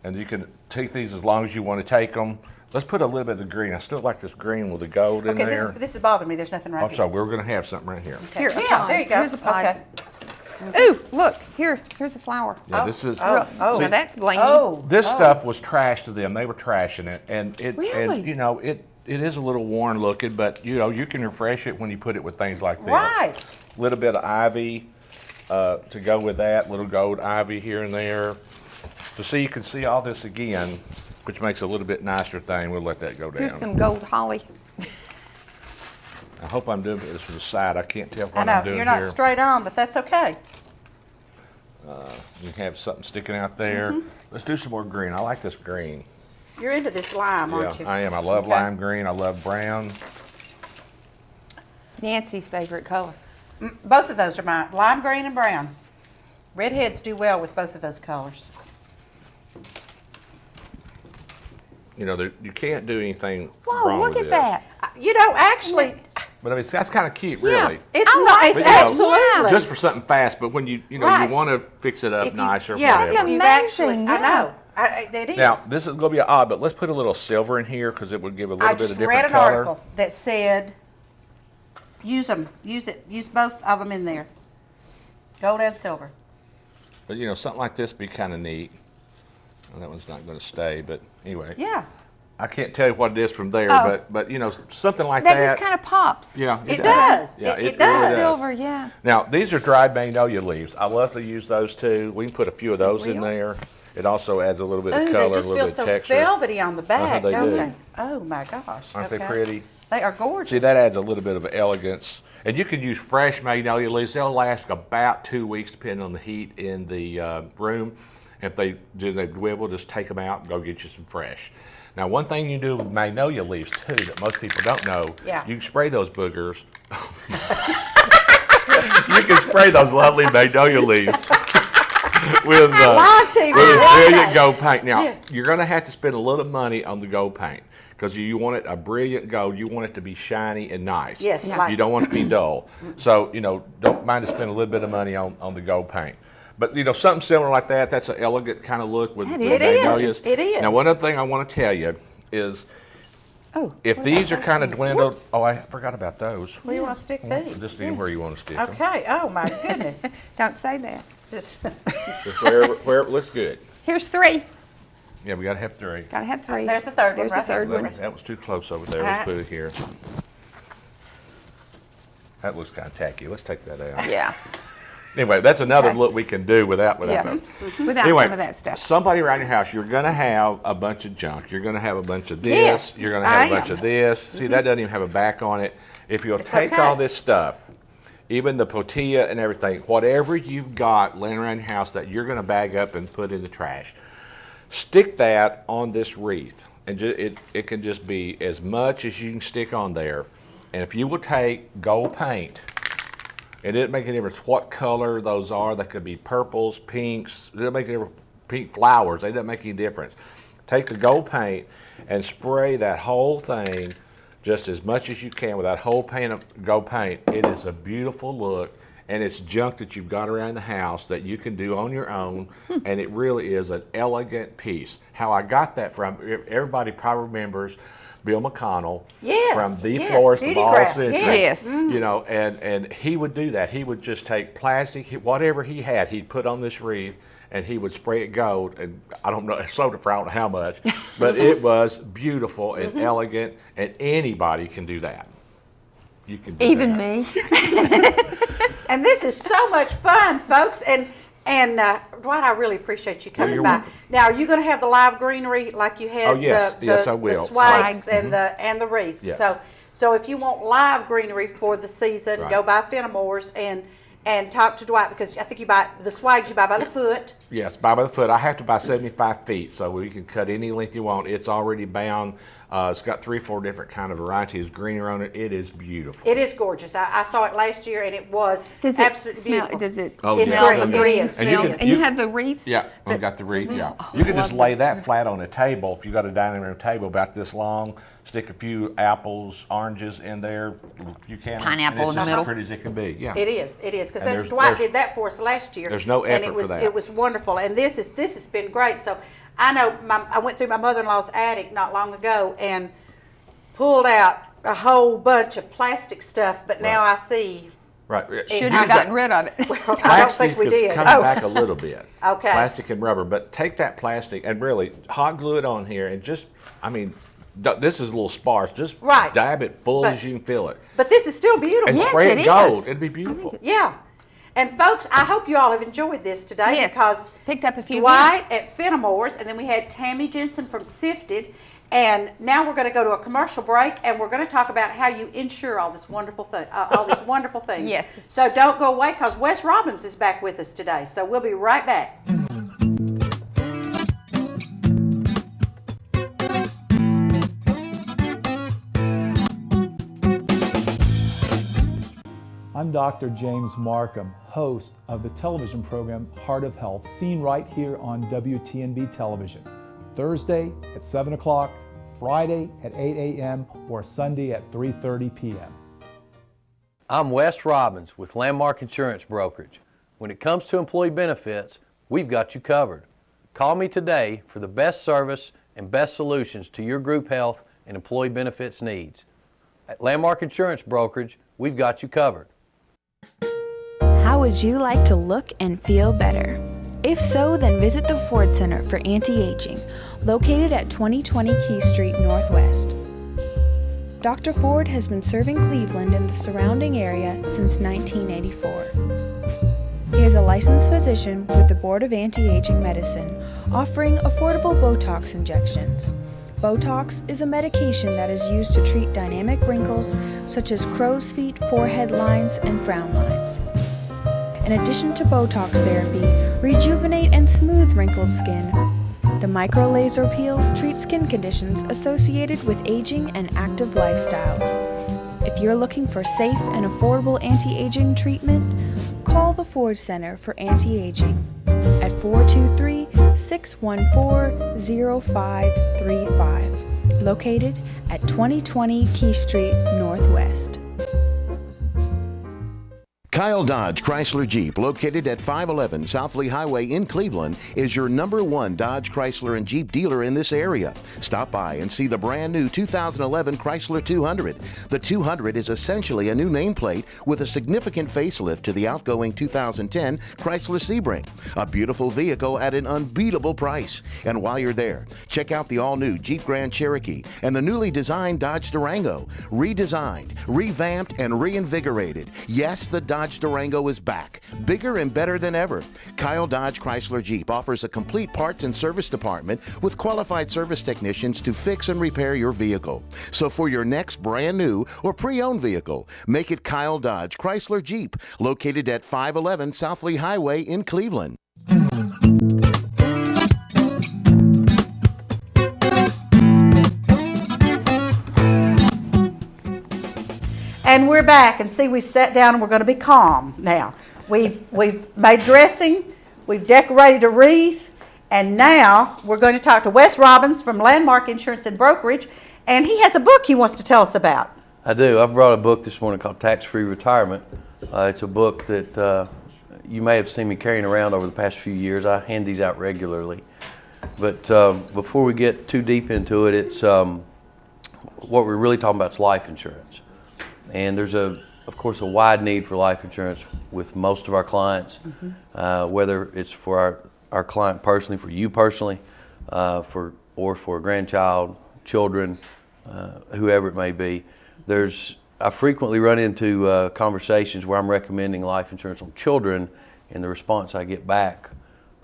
And you can take these as long as you want to take them. Let's put a little bit of the green. I still like this green with the gold in okay, there. this is bothering me. There's nothing right I'm sorry, we're going to have something right here. Here, a Yeah, pod. there you go. Here's a pod. Okay. Ooh, look. Here's a flower. Yeah, this is. Oh, Now that's blingy. Oh, This stuff was trash to them. They were trashing it, and Really? and you know it is a little worn looking, but you know you can refresh it when you put it with things like this. Right. A little bit of ivy to go with that. Little gold ivy here and there. So see, you can see all this again, which makes a little bit nicer thing. We'll let that go down. Here's some gold holly. I hope I'm doing this from the side. I can't tell I what know I'm doing you're not here. straight on, but that's okay. You have something sticking out there. Mm-hmm. Let's do some more green. I like this green. You're into this lime, aren't you? Yeah, I am. I love Okay. lime green. I love brown. Nancy's favorite color. Both of those are mine. Lime green and brown. Redheads do well with both of those colors. You know, you can't do anything Whoa, wrong look with at this. that. You know, actually, But I mean, that's kind of cute, Yeah. really. it's I not. like It's But, you know, absolutely Just for something fast, but when you know, Right. you want to fix it up If you- nicer, yeah, whatever. if you've actually, Amazing, I yeah. know. It is. Now, this is going to be odd, but let's put a little silver in here because it would give a little I bit of just different read an color. article that said, use them, use both of them in there. Gold and silver. But you know, something like this would be kind of neat. Well, that one's not going to stay, but anyway. Yeah. I can't tell you what it is from there, Oh. but you know, something like That that. just kind of pops. Yeah, It does. Yeah, It it does. really does. Silver, yeah. Now, these are dried magnolia leaves. I love to use those too. We can put a few of those in Really? there. It also adds a little bit of Ooh, color, they a just little feel bit so of texture. velvety on the back, they don't do. they? Oh my gosh. Aren't they okay. pretty? They are gorgeous. See, that adds a little bit of elegance. And you can use fresh magnolia leaves. They'll last about 2 weeks depending on the heat in the room. If they dwindle, just take them out and go get you some fresh. Now, one thing you do with magnolia leaves too that most people don't know, Yeah. you can spray those boogers. You can spray those lovely magnolia leaves with Live TV, a right? brilliant gold paint. Now, Yes. you're going to have to spend a little money on the gold paint because you want it a brilliant gold. You want it to be shiny and nice. Yes, Yeah. like- You don't want it to be dull. So, you know, don't mind to spend a little bit of money on the gold paint. But, you know, something similar like that, that's an elegant kind of look with That with is. It is. magnolias. It is. Now, one other thing I want to tell you is Oh. if what these are about kind of those? dwindled, oh, I forgot about those. Where do you want to stick these? Just anywhere you want to stick them. Okay. Oh my goodness. Don't say that. Just Just wherever it looks good. Here's 3. Yeah, we got to have 3. Gotta have 3. There's the third one There's right the third here. one. That was too close over there. Let's put it here. That looks kind of tacky. Let's take that out. Yeah. Anyway, that's another Okay. look we can do without Yeah. those. Without Anyway, some of that stuff. somebody around your house, you're going to have a bunch of junk. You're going to have a bunch of this. Yes, You're going to have I a bunch am. of this. See, that doesn't even have a back on it. If you'll It's take okay. all this stuff, even the tortilla and everything, whatever you've got laying around your house that you're going to bag up and put in the trash, stick that on this wreath. And it can just be as much as you can stick on there. And if you will take gold paint, it doesn't make any difference what color those are. They could be purples, pinks. It doesn't make any difference. Pink flowers. They don't make any difference. Take the gold paint and spray that whole thing just as much as you can with that whole paint of gold paint. It is a beautiful look, and it's junk that you've got around the house that you can do on your own, and it really is an elegant piece. How I got that from, everybody probably remembers Bill McConnell Yes, from The yes, Florist of Beauty All Craft, Centuries. yes. You know, and he would do that. He would just take plastic, whatever he had, he'd put on this wreath, and he would spray it gold. And I don't know, I sold it for I don't know how much, but it was beautiful and elegant, and anybody can do that. You can do Even that. me. and this is so much fun, folks. And Dwight, I really appreciate you coming you're by. welcome. Now, are you going to have the live greenery like you had Oh, yes. the, Yes, I the will. swags Swags. and the wreaths? Yes. So if you want live greenery for the season, Right. go by Fenimore's and talk to Dwight, because I think you buy the swags you buy by the foot. Yes, by the foot. I have to buy 75 feet, so we can cut any length you want. It's already bound. It's got 3 or 4 different kind of varieties greener on it. It is beautiful. It is gorgeous. I saw it last year, and it was Does it absolutely smell? beautiful. Does it Oh, It's smell great. the It green is. smell? And And you have the wreaths. Yeah, that I've got the wreath, yeah. smell. You can I just love lay that. that flat on a table. If you got a dining room table about this long, stick a few apples, oranges in there, a few candles. Pineapple and in the it's middle. as pretty as it can be, yeah. It is, because And there's- Dwight there's- did that for us last year. there's no and effort it for was, that. It was wonderful, and this has been great. So I know I went through my mother-in-law's attic not long ago and pulled out a whole bunch of plastic stuff, but now I see. Right. Should You have got- gotten rid of it. I don't Plastic think we is did. coming Oh. back a little bit. Okay. Plastic and rubber, but take that plastic and really hot glue it on here and just, I mean, this is a little sparse. Just Right. dab it full But- as you can feel it. But this is still beautiful. And Yes, spray it it gold. is. It'd be beautiful. Yeah. And folks, I hope you all have enjoyed this today, Yes. because Picked up a few Dwight hints. at Fenimore's, and then we had Tammy Jensen from Sifted, and now we're going to go to a commercial break, and we're going to talk about how you insure all this wonderful thing, all these wonderful things. Yes. So don't go away, because Wes Robbins is back with us today. So we'll be right back. I'm Dr. James Markham, host of the television program Heart of Health, seen right here on WTNB television. Thursday at 7 o'clock, Friday at 8 a.m., or Sunday at 3:30 p.m. I'm Wes Robbins with Landmark Insurance Brokerage. When it comes to employee benefits, we've got you covered. Call me today for the best service and best solutions to your group health and employee benefits needs. At Landmark Insurance Brokerage, we've got you covered. How would you like to look and feel better? If so, then visit the Ford Center for Anti-Aging, located at 2020 Key Street Northwest. Dr. Ford has been serving Cleveland and the surrounding area since 1984. He is a licensed physician with the Board of Anti-Aging Medicine, offering affordable Botox injections. Botox is a medication that is used to treat dynamic wrinkles such as crow's feet, forehead lines, and frown lines. In addition to Botox therapy, rejuvenate and smooth wrinkled skin. The micro-laser peel treats skin conditions associated with aging and active lifestyles. If you're looking for safe and affordable anti-aging treatment, call the Ford Center for Anti-Aging at 423-614-0535, located at 2020 Key Street Northwest. Kyle Dodge Chrysler Jeep, located at 511 South Lee Highway in Cleveland, is your #1 Dodge Chrysler and Jeep dealer in this area. Stop by and see the brand new 2011 Chrysler 200. The 200 is essentially a new nameplate with a significant facelift to the outgoing 2010 Chrysler Sebring. A beautiful vehicle at an unbeatable price. And while you're there, check out the all-new Jeep Grand Cherokee and the newly designed Dodge Durango. Redesigned, revamped, and reinvigorated. Yes, the Dodge Durango is back, bigger and better than ever. Kyle Dodge Chrysler Jeep offers a complete parts and service department with qualified service technicians to fix and repair your vehicle. So for your next brand new or pre-owned vehicle, make it Kyle Dodge Chrysler Jeep, located at 511 South Lee Highway in Cleveland. And we're back, and see, we've sat down and we're going to be calm now. We've made dressing, we've decorated a wreath, and now we're going to talk to Wes Robbins from Landmark Insurance and Brokerage, and he has a book he wants to tell us about. I do. I've brought a book this morning called Tax-Free Retirement. It's a book that you may have seen me carrying around over the past few years. I hand these out regularly. But before we get too deep into it, it's what we're really talking about is life insurance. And there's, of course, a wide need for life insurance with most of our clients, whether it's for our client personally, for you personally, or for a grandchild, children, whoever it may be. I frequently run into conversations where I'm recommending life insurance on children, and the response I get back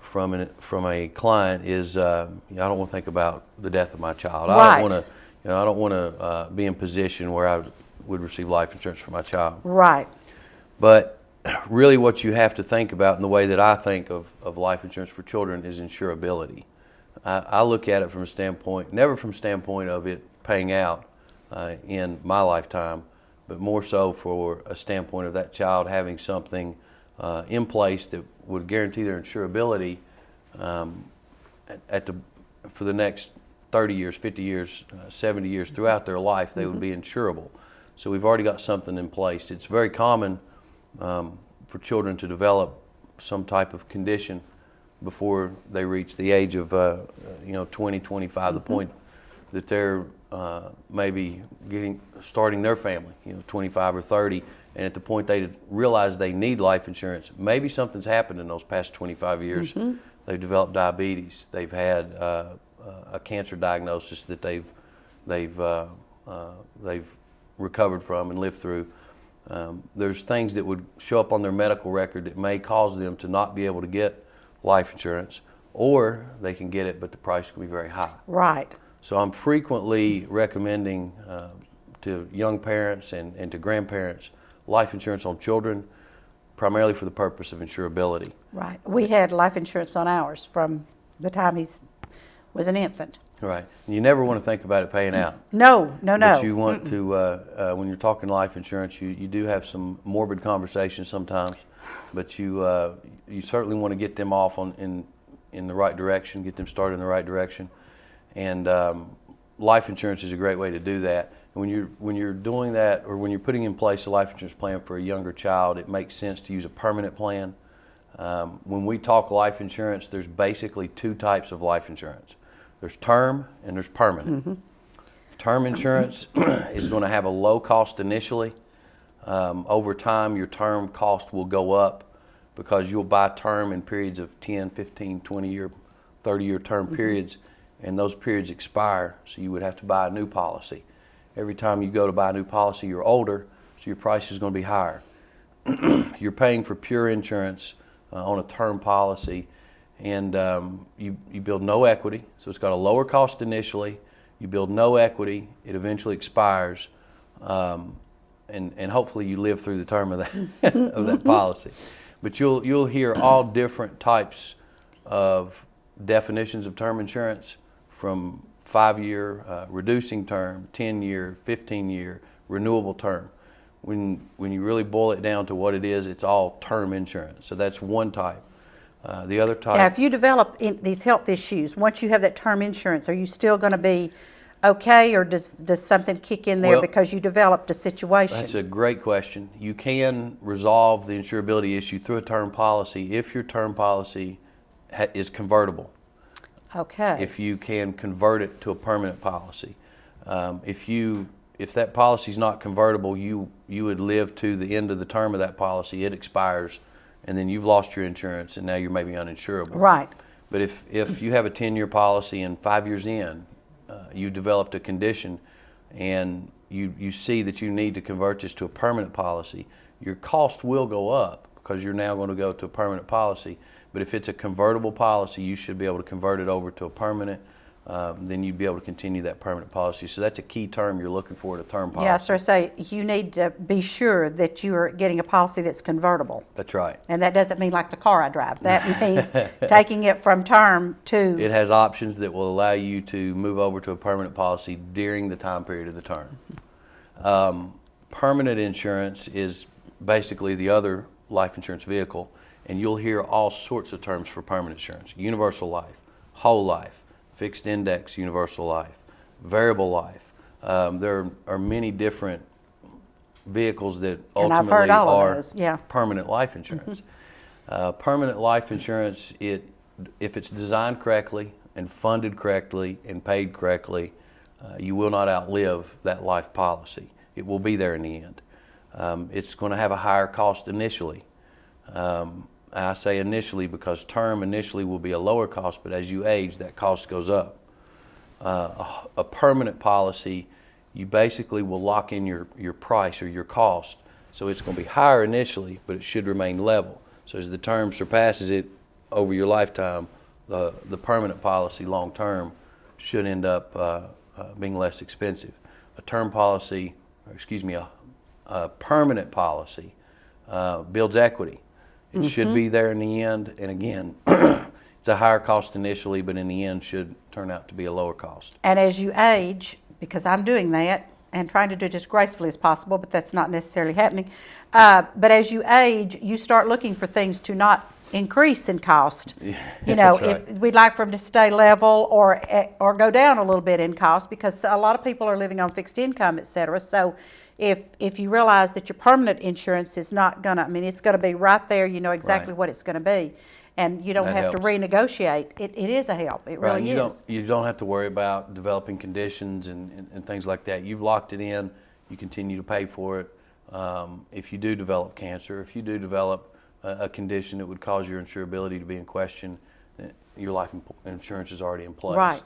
from a client is, I don't want to think about the death of my child. Right. I don't want to be in position where I would receive life insurance for my child. Right. But really what you have to think about, and the way that I think of life insurance for children, is insurability. I look at it from a standpoint, never from a standpoint of it paying out in my lifetime, but more so for a standpoint of that child having something in place that would guarantee their insurability for the next 30 years, 50 years, 70 years throughout their life. They would be insurable. So we've already got something in place. It's very common for children to develop some type of condition before they reach the age of 20, 25, the point that they're maybe starting their family, 25 or 30, and at the point they realize they need life insurance, maybe something's happened in those past 25 years. They've developed diabetes. They've had a cancer diagnosis that they've recovered from and lived through. There's things that would show up on their medical record that may cause them to not be able to get life insurance, or they can get it, but the price can be very high. Right. So I'm frequently recommending to young parents and to grandparents life insurance on children, primarily for the purpose of insurability. Right. We had life insurance on ours from the time he was an infant. Right. And you never want to think about it paying out. No. But you want to, when you're talking life insurance, you do have some morbid conversations sometimes, but you certainly want to get them off in the right direction, get them started in the right direction. And life insurance is a great way to do that. And when you're doing that, or when you're putting in place a life insurance plan for a younger child, it makes sense to use a permanent plan. When we talk life insurance, there's basically two types of life insurance. There's term and there's permanent. Term insurance is going to have a low cost initially. Over time, your term cost will go up because you'll buy term in periods of 10, 15, 20-year, 30-year term periods, and those periods expire, so you would have to buy a new policy. Every time you go to buy a new policy, you're older, so your price is going to be higher. You're paying for pure insurance on a term policy, and you build no equity, so it's got a lower cost initially. You build no equity, it eventually expires, and hopefully you live through the term of that of that policy. But you'll hear all different types of definitions of term insurance, from 5-year reducing term, 10-year, 15-year renewable term. When you really boil it down to what it is, it's all term insurance. So that's one type. The other type. Now, if you develop these health issues, once you have that term insurance, are you still going to be okay, or does something kick in there Well, because you developed a situation? That's a great question. You can resolve the insurability issue through a term policy if your term policy is convertible. Okay. If you can convert it to a permanent policy. If that policy is not convertible, you would live to the end of the term of that policy. It expires, and then you've lost your insurance, and now you're maybe uninsurable. Right. But if you have a 10-year policy and 5 years in, you developed a condition, and you see that you need to convert this to a permanent policy, your cost will go up because you're now going to go to a permanent policy. But if it's a convertible policy, you should be able to convert it over to a permanent. Then you'd be able to continue that permanent policy. So that's a key term you're looking for in a term policy. Yeah, so I say you need to be sure that you're getting a policy that's convertible. That's right. And that doesn't mean like the car I drive. That means taking it from term to... It has options that will allow you to move over to a permanent policy during the time period of the term. Permanent insurance is basically the other life insurance vehicle, and you'll hear all sorts of terms for permanent insurance. Universal life, whole life, fixed index universal life, variable life. There are many different vehicles that And I've ultimately heard all of are those, yeah. permanent life insurance. Permanent life insurance, if it's designed correctly and funded correctly and paid correctly, you will not outlive that life policy. It will be there in the end. It's going to have a higher cost initially. I say initially because term initially will be a lower cost, but as you age, that cost goes up. A permanent policy, you basically will lock in your price or your cost. So it's going to be higher initially, but it should remain level. So as the term surpasses it over your lifetime, the permanent policy long term should end up being less expensive. A term policy, a permanent policy builds equity. It should be there in the end, and again, it's a higher cost initially, but in the end should turn out to be a lower cost. And as you age, because I'm doing that and trying to do it as gracefully as possible, but that's not necessarily happening, but as you age, you start looking for things to not increase in cost. You know, That's right. if we'd like for them to stay level or go down a little bit in cost, because a lot of people are living on fixed income, et cetera. So if you realize that your permanent insurance is not gonna, I mean, it's gonna be right there, you know exactly Right. what it's gonna be, and you don't That have to helps. renegotiate. It is a help. It really is. You don't have to worry about developing conditions and things like that. You've locked it in. You continue to pay for it. If you do develop cancer, if you do develop a condition that would cause your insurability to be in question, your life insurance is already in place. Right.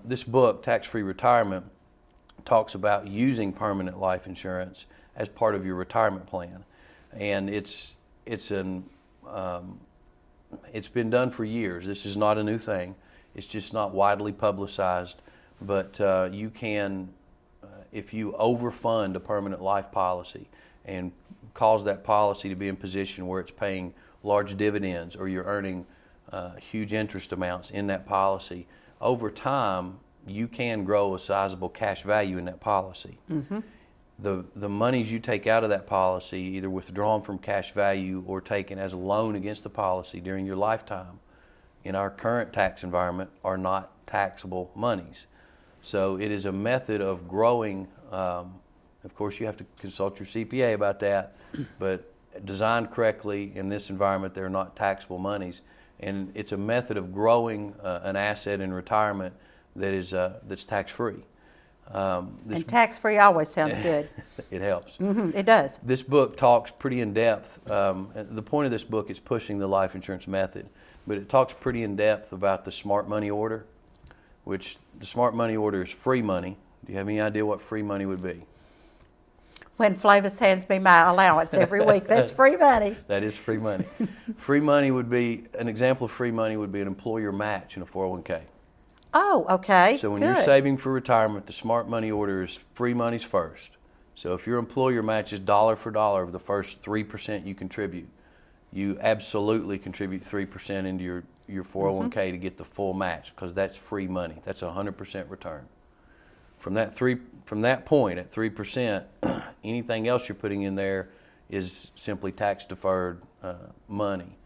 This book, Tax-Free Retirement, talks about using permanent life insurance as part of your retirement plan, and it's been done for years. This is not a new thing. It's just not widely publicized, but you can, if you overfund a permanent life policy and cause that policy to be in position where it's paying large dividends or you're earning huge interest amounts in that policy, over time you can grow a sizable cash value in that policy. Mm-hmm. The monies you take out of that policy, either withdrawn from cash value or taken as a loan against the policy during your lifetime, in our current tax environment, are not taxable monies. So it is a method of growing. Of course, you have to consult your CPA about that, but designed correctly in this environment, they're not taxable monies. And it's a method of growing an asset in retirement that is that's tax-free. And tax-free always sounds good. It helps. It does. This book talks pretty in depth. The point of this book is pushing the life insurance method, but it talks pretty in depth about the smart money order, which the smart money order is free money. Do you have any idea what free money would be? When Flavis hands me my allowance every week, that's free money. That is free money. Free money would be, an example of free money would be an employer match in a 401k. Oh, okay. So when good. you're saving for retirement, the smart money order is free money's first. So if your employer matches dollar for dollar of the first 3% you contribute, you absolutely contribute 3% into your 401k to get the full match, because that's free money. That's a 100% return. From that point at 3%, anything else you're putting in there is simply tax deferred money.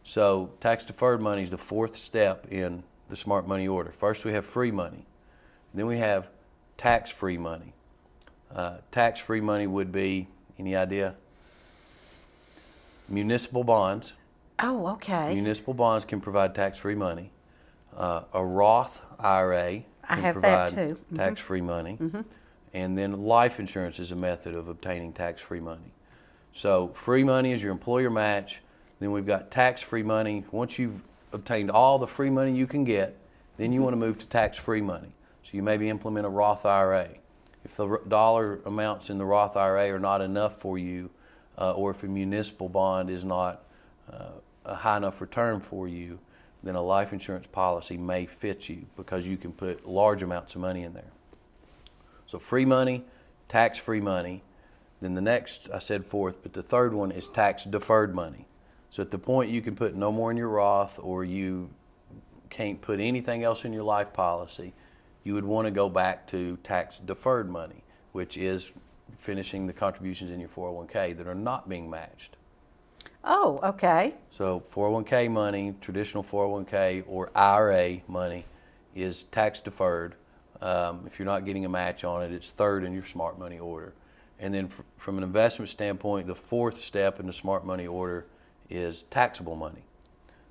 So tax deferred money is the fourth step in the smart money order. First we have free money, then we have tax-free money. Tax-free money would be, any idea? Municipal bonds. Oh, okay. Municipal bonds can provide tax-free money. A Roth IRA can have that provide too. tax-free money. And then life insurance is a method of obtaining tax-free money. So free money is your employer match. Then we've got tax-free money. Once you've obtained all the free money you can get, then you want to move to tax-free money. So you maybe implement a Roth IRA. If the dollar amounts in the Roth IRA are not enough for you, or if a municipal bond is not a high enough return for you, then a life insurance policy may fit you, because you can put large amounts of money in there. So free money, tax-free money. Then the next, I said fourth, but the third one is tax-deferred money. So at the point you can put no more in your Roth, or you can't put anything else in your life policy, you would want to go back to tax-deferred money, which is finishing the contributions in your 401k that are not being matched. Oh, okay. So 401k money, traditional 401k or IRA money, is tax deferred. If you're not getting a match on it, it's third in your smart money order. And then from an investment standpoint, the fourth step in the smart money order is taxable money.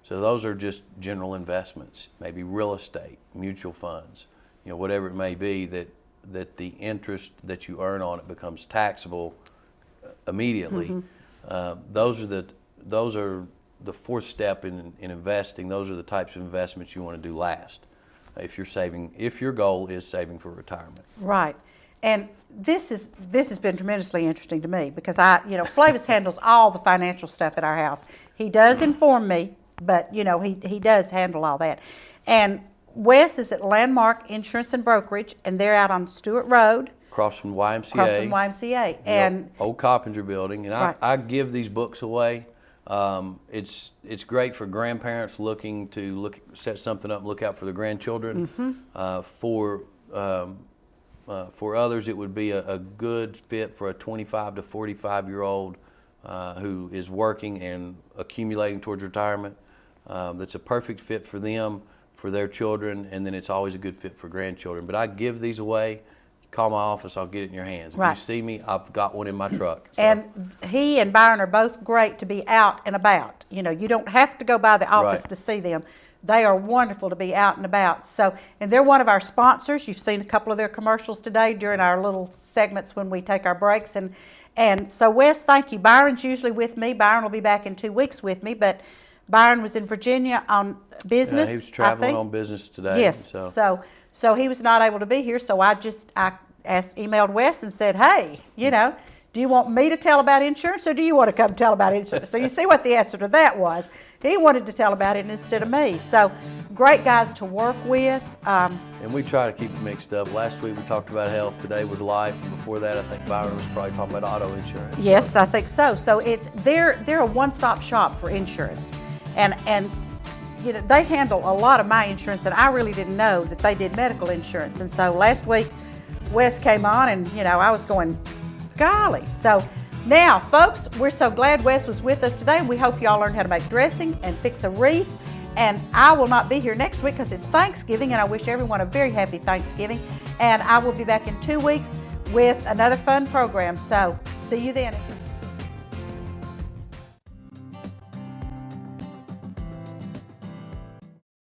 So those are just general investments, maybe real estate, mutual funds, whatever it may be, that the interest that you earn on it becomes taxable immediately. Those are the fourth step in investing. Those are the types of investments you want to do last, if your goal is saving for retirement. Right. And this has been tremendously interesting to me, because Flavis handles all the financial stuff at our house. He does inform me, but he does handle all that. And Wes is at Landmark Insurance and Brokerage, and they're out on Stewart Road. Across from YMCA. Across from YMCA. And old Coppinger building. And right. I give these books away. It's great for grandparents looking to set something up and look out for their grandchildren. For others, it would be a good fit for a 25 to 45-year-old who is working and accumulating towards retirement. That's a perfect fit for them, for their children, and then it's always a good fit for grandchildren. But I give these away. Call my office, I'll get it in your hands. If right. you see me, I've got one in my truck. So. And he and Byron are both great to be out and about. You don't have to go by the office right. to see them. They are wonderful to be out and about. So, and they're one of our sponsors. You've seen a couple of their commercials today during our little segments when we take our breaks. And so, Wes, thank you. Byron's usually with me. Byron will be back in 2 weeks with me, but Byron was in Virginia on business. Yeah, he was traveling on business today. Yes. So he was not able to be here. So I emailed Wes and said, hey, do you want me to tell about insurance, or do you want to come tell about insurance? So you see what the answer to that was. He wanted to tell about it instead of me. So great guys to work with. And we try to keep it mixed up. Last week we talked about health. Today was life. And before that, I think Byron was probably talking about auto insurance. Yes, I think so. So they're a one-stop shop for insurance. And they handle a lot of my insurance, and I really didn't know that they did medical insurance. And so last week, Wes came on, and I was going, golly. So now, folks, we're so glad Wes was with us today, and we hope y'all learned how to make dressing and fix a wreath. And I will not be here next week because it's Thanksgiving, and I wish everyone a very happy Thanksgiving. And I will be back in 2 weeks with another fun program. So see you then.